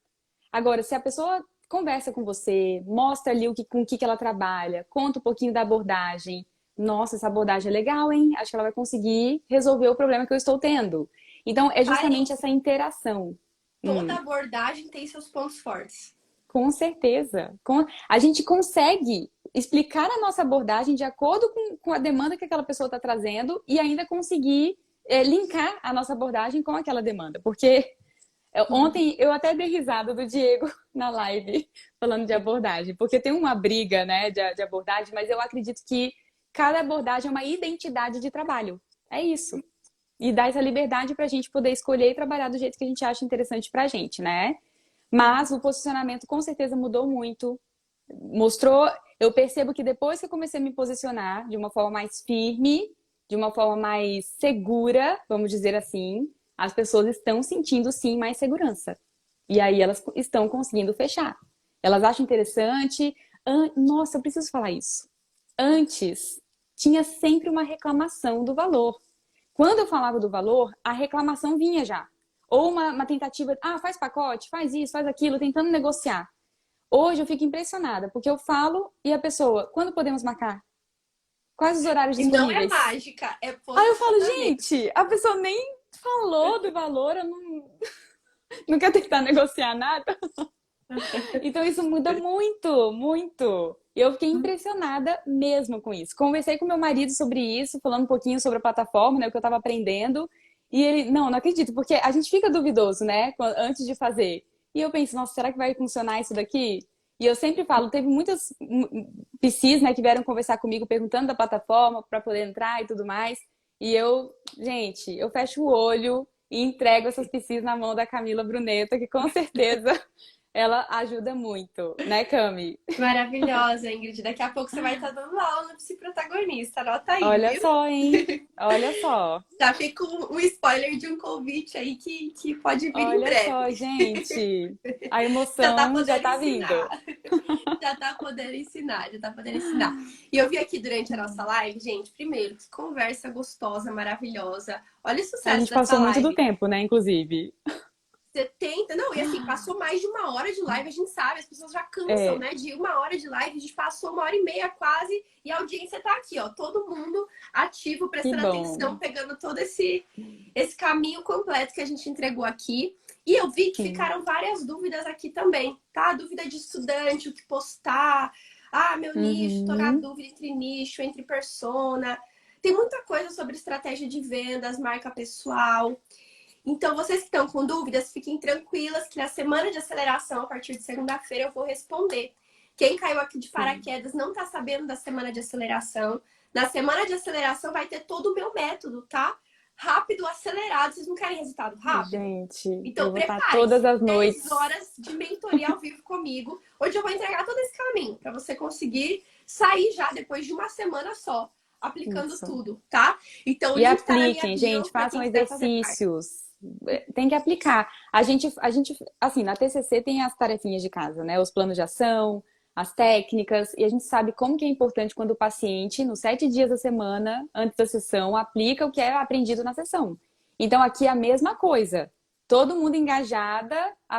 Agora, se a pessoa conversa com você, mostra ali com o que ela trabalha, conta um pouquinho da abordagem, nossa, essa abordagem é legal, hein? Acho que ela vai conseguir resolver o problema que eu estou tendo. Então, é justamente essa Parênteses, interação. toda Hum. abordagem tem seus pontos fortes. Com certeza. A gente consegue explicar a nossa abordagem de acordo com a demanda que aquela pessoa está trazendo e ainda conseguir linkar a nossa abordagem com aquela demanda. Porque ontem eu até dei risada do Diego na live falando de abordagem, porque tem uma briga, né, de abordagem, mas eu acredito que cada abordagem é uma identidade de trabalho. É isso. E dá essa liberdade para a gente poder escolher e trabalhar do jeito que a gente acha interessante para a gente, né? Mas o posicionamento com certeza mudou muito. Mostrou, eu percebo que depois que eu comecei a me posicionar de uma forma mais firme, de uma forma mais segura, vamos dizer assim, as pessoas estão sentindo sim mais segurança. E aí elas estão conseguindo fechar. Elas acham interessante. Nossa, eu preciso falar isso. Antes, tinha sempre uma reclamação do valor. Quando eu falava do valor, a reclamação vinha já. Ou uma tentativa, faz pacote, faz isso, faz aquilo, tentando negociar. Hoje eu fico impressionada, porque eu falo e a pessoa, quando podemos marcar? Quais os horários E não é disponíveis? mágica, é Aí eu falo, posicionamento. gente, a pessoa nem falou do valor, eu não quer tentar negociar nada. Então isso muda muito, muito. E eu fiquei impressionada mesmo com isso. Conversei com meu marido sobre isso, falando um pouquinho sobre a plataforma, né, o que eu estava aprendendo. E ele, não acredito, porque a gente fica duvidoso, né, antes de fazer. E eu penso, nossa, será que vai funcionar isso daqui? E eu sempre falo, teve muitas PCs, né, que vieram conversar comigo perguntando da plataforma para poder entrar e tudo mais. E eu, gente, eu fecho o olho e entrego essas PCs na mão da Camila Bruneta, que com certeza ela ajuda muito, né, Cami? Maravilhosa, Ingrid. Daqui a pouco você vai estar dando aula no Psiprotagonista. Anota aí, Olha viu? só, hein? Olha só. Já fica um spoiler de um convite aí que pode vir em Olha breve. só, gente. A Já tá emoção já podendo tá vindo. ensinar. Já tá podendo ensinar, já tá podendo ensinar. E eu vi aqui durante a nossa live, gente, primeiro, que conversa gostosa, maravilhosa. Olha o A sucesso gente dessa passou muito do live. tempo, né, inclusive. 70, não, e assim, passou mais de uma hora de live, a gente sabe, as pessoas já cansam, É, né? De uma hora de live, a gente passou uma hora e meia quase, e a audiência tá aqui, ó, todo mundo ativo, que prestando bom. atenção, pegando todo esse caminho completo que a gente entregou aqui. E eu vi que Sim. ficaram várias dúvidas aqui também, tá? Dúvida de estudante, o que postar. Ah, meu nicho, tô na Uhum. dúvida entre nicho, entre persona. Tem muita coisa sobre estratégia de vendas, marca pessoal. Então, vocês que estão com dúvidas, fiquem tranquilas que na semana de aceleração, a partir de segunda-feira, eu vou responder. Quem caiu aqui de Sim. paraquedas não está sabendo da semana de aceleração. Na semana de aceleração vai ter todo o meu método, tá? Rápido, acelerado. Vocês não querem resultado rápido? Gente, eu Então, vou estar todas prepare-se. as 10 noites. horas de mentoria ao vivo comigo. Hoje eu vou entregar todo esse caminho para você conseguir sair já depois de uma semana só, aplicando Isso. tudo, tá? Então, o E link tá na minha apliquem, bio gente, para façam quem quiser fazer parte. exercícios. Tem que aplicar. A gente, assim, na TCC tem as tarefinhas de casa, né? Os planos de ação, as técnicas, e a gente sabe como que é importante quando o paciente, nos 7 dias da semana, antes da sessão, aplica o que é aprendido na sessão. Então, aqui é a mesma coisa. Todo mundo engajada,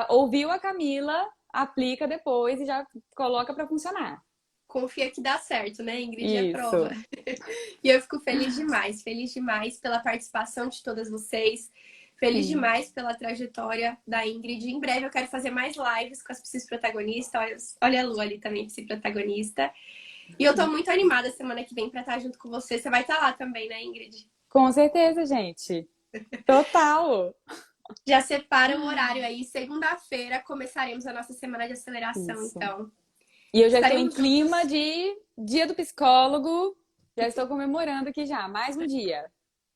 ouviu a Camila, aplica depois e já coloca para funcionar. Confia que dá certo, né? Ingrid é prova. Isso. E eu fico feliz demais pela participação de todas vocês. Feliz Sim. demais pela trajetória da Ingrid. Em breve eu quero fazer mais lives com as psis protagonistas. Olha a Lu ali também, psi protagonista. E eu tô muito animada semana que vem pra estar junto com você. Você vai estar lá também, né, Ingrid? Com certeza, gente. Total. Já separa o horário aí. Segunda-feira começaremos a nossa semana de aceleração, Isso. então. E eu já estou em Estaremos clima juntos. de Dia do Psicólogo. Já estou comemorando aqui já, mais um dia.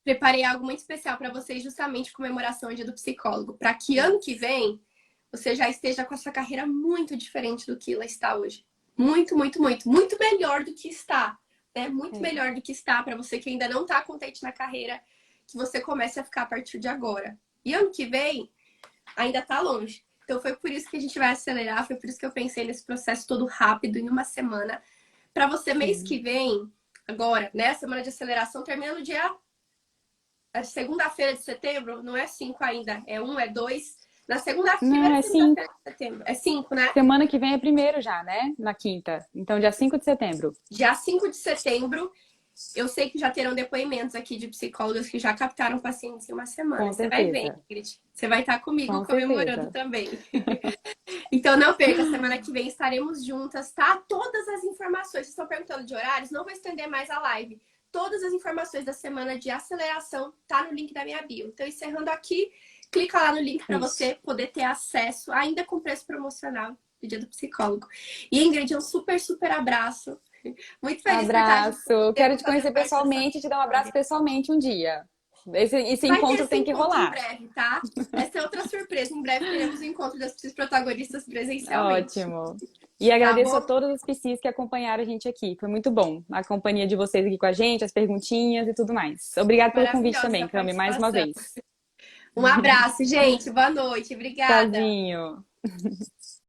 Preparei algo muito especial para vocês, justamente comemoração ao Dia do Psicólogo, para que ano que Isso. vem você já esteja com a sua carreira muito diferente do que ela está hoje. Muito, muito, muito, muito melhor do que está, né? Muito É. melhor do que está para você que ainda não está contente na carreira, que você comece a ficar a partir de agora. E ano que vem ainda está longe. Então foi por isso que a gente vai acelerar, foi por isso que eu pensei nesse processo todo rápido em uma semana, para você mês Sim. que vem, agora, né? A semana de aceleração termina no dia a segunda-feira de setembro, não é 5 ainda, é um, é 2. Na Não, segunda-feira, é segunda-feira 5. de setembro. É 5, né? Semana que vem é primeiro já, né? Na quinta. Então, dia 5 de setembro. Dia 5 de setembro, Eu sei que já terão depoimentos aqui de psicólogas que já captaram pacientes em uma semana. Com Você vai ver, certeza. Ingrid. Você vai estar comigo Com comemorando certeza. também. Então não perca, semana que vem estaremos juntas, tá? Todas as informações, vocês estão perguntando de horários, não vou estender mais a live. Todas as informações da semana de aceleração tá no link da minha bio. Então, encerrando aqui, clica lá no link para Isso. você poder ter acesso, ainda com preço promocional do Dia do Psicólogo. E Ingrid, um super, super abraço. Muito feliz por estar junto com Abraço. você, Quero por te fazer conhecer parte dessa pessoalmente e te dar um abraço história. pessoalmente um dia. Esse Vai ter encontro esse tem que encontro em rolar. breve, tá? Essa é outra surpresa. Em breve teremos o encontro das protagonistas presencialmente. Ótimo. E Tá agradeço a bom? todas as psis que acompanharam a gente aqui. Foi muito bom a companhia de vocês aqui com a gente, as perguntinhas e tudo mais. Obrigada pelo convite Maravilhosa também, essa Cami, mais uma participação. vez. Um abraço, gente. Boa noite. Obrigada. Tchauzinho.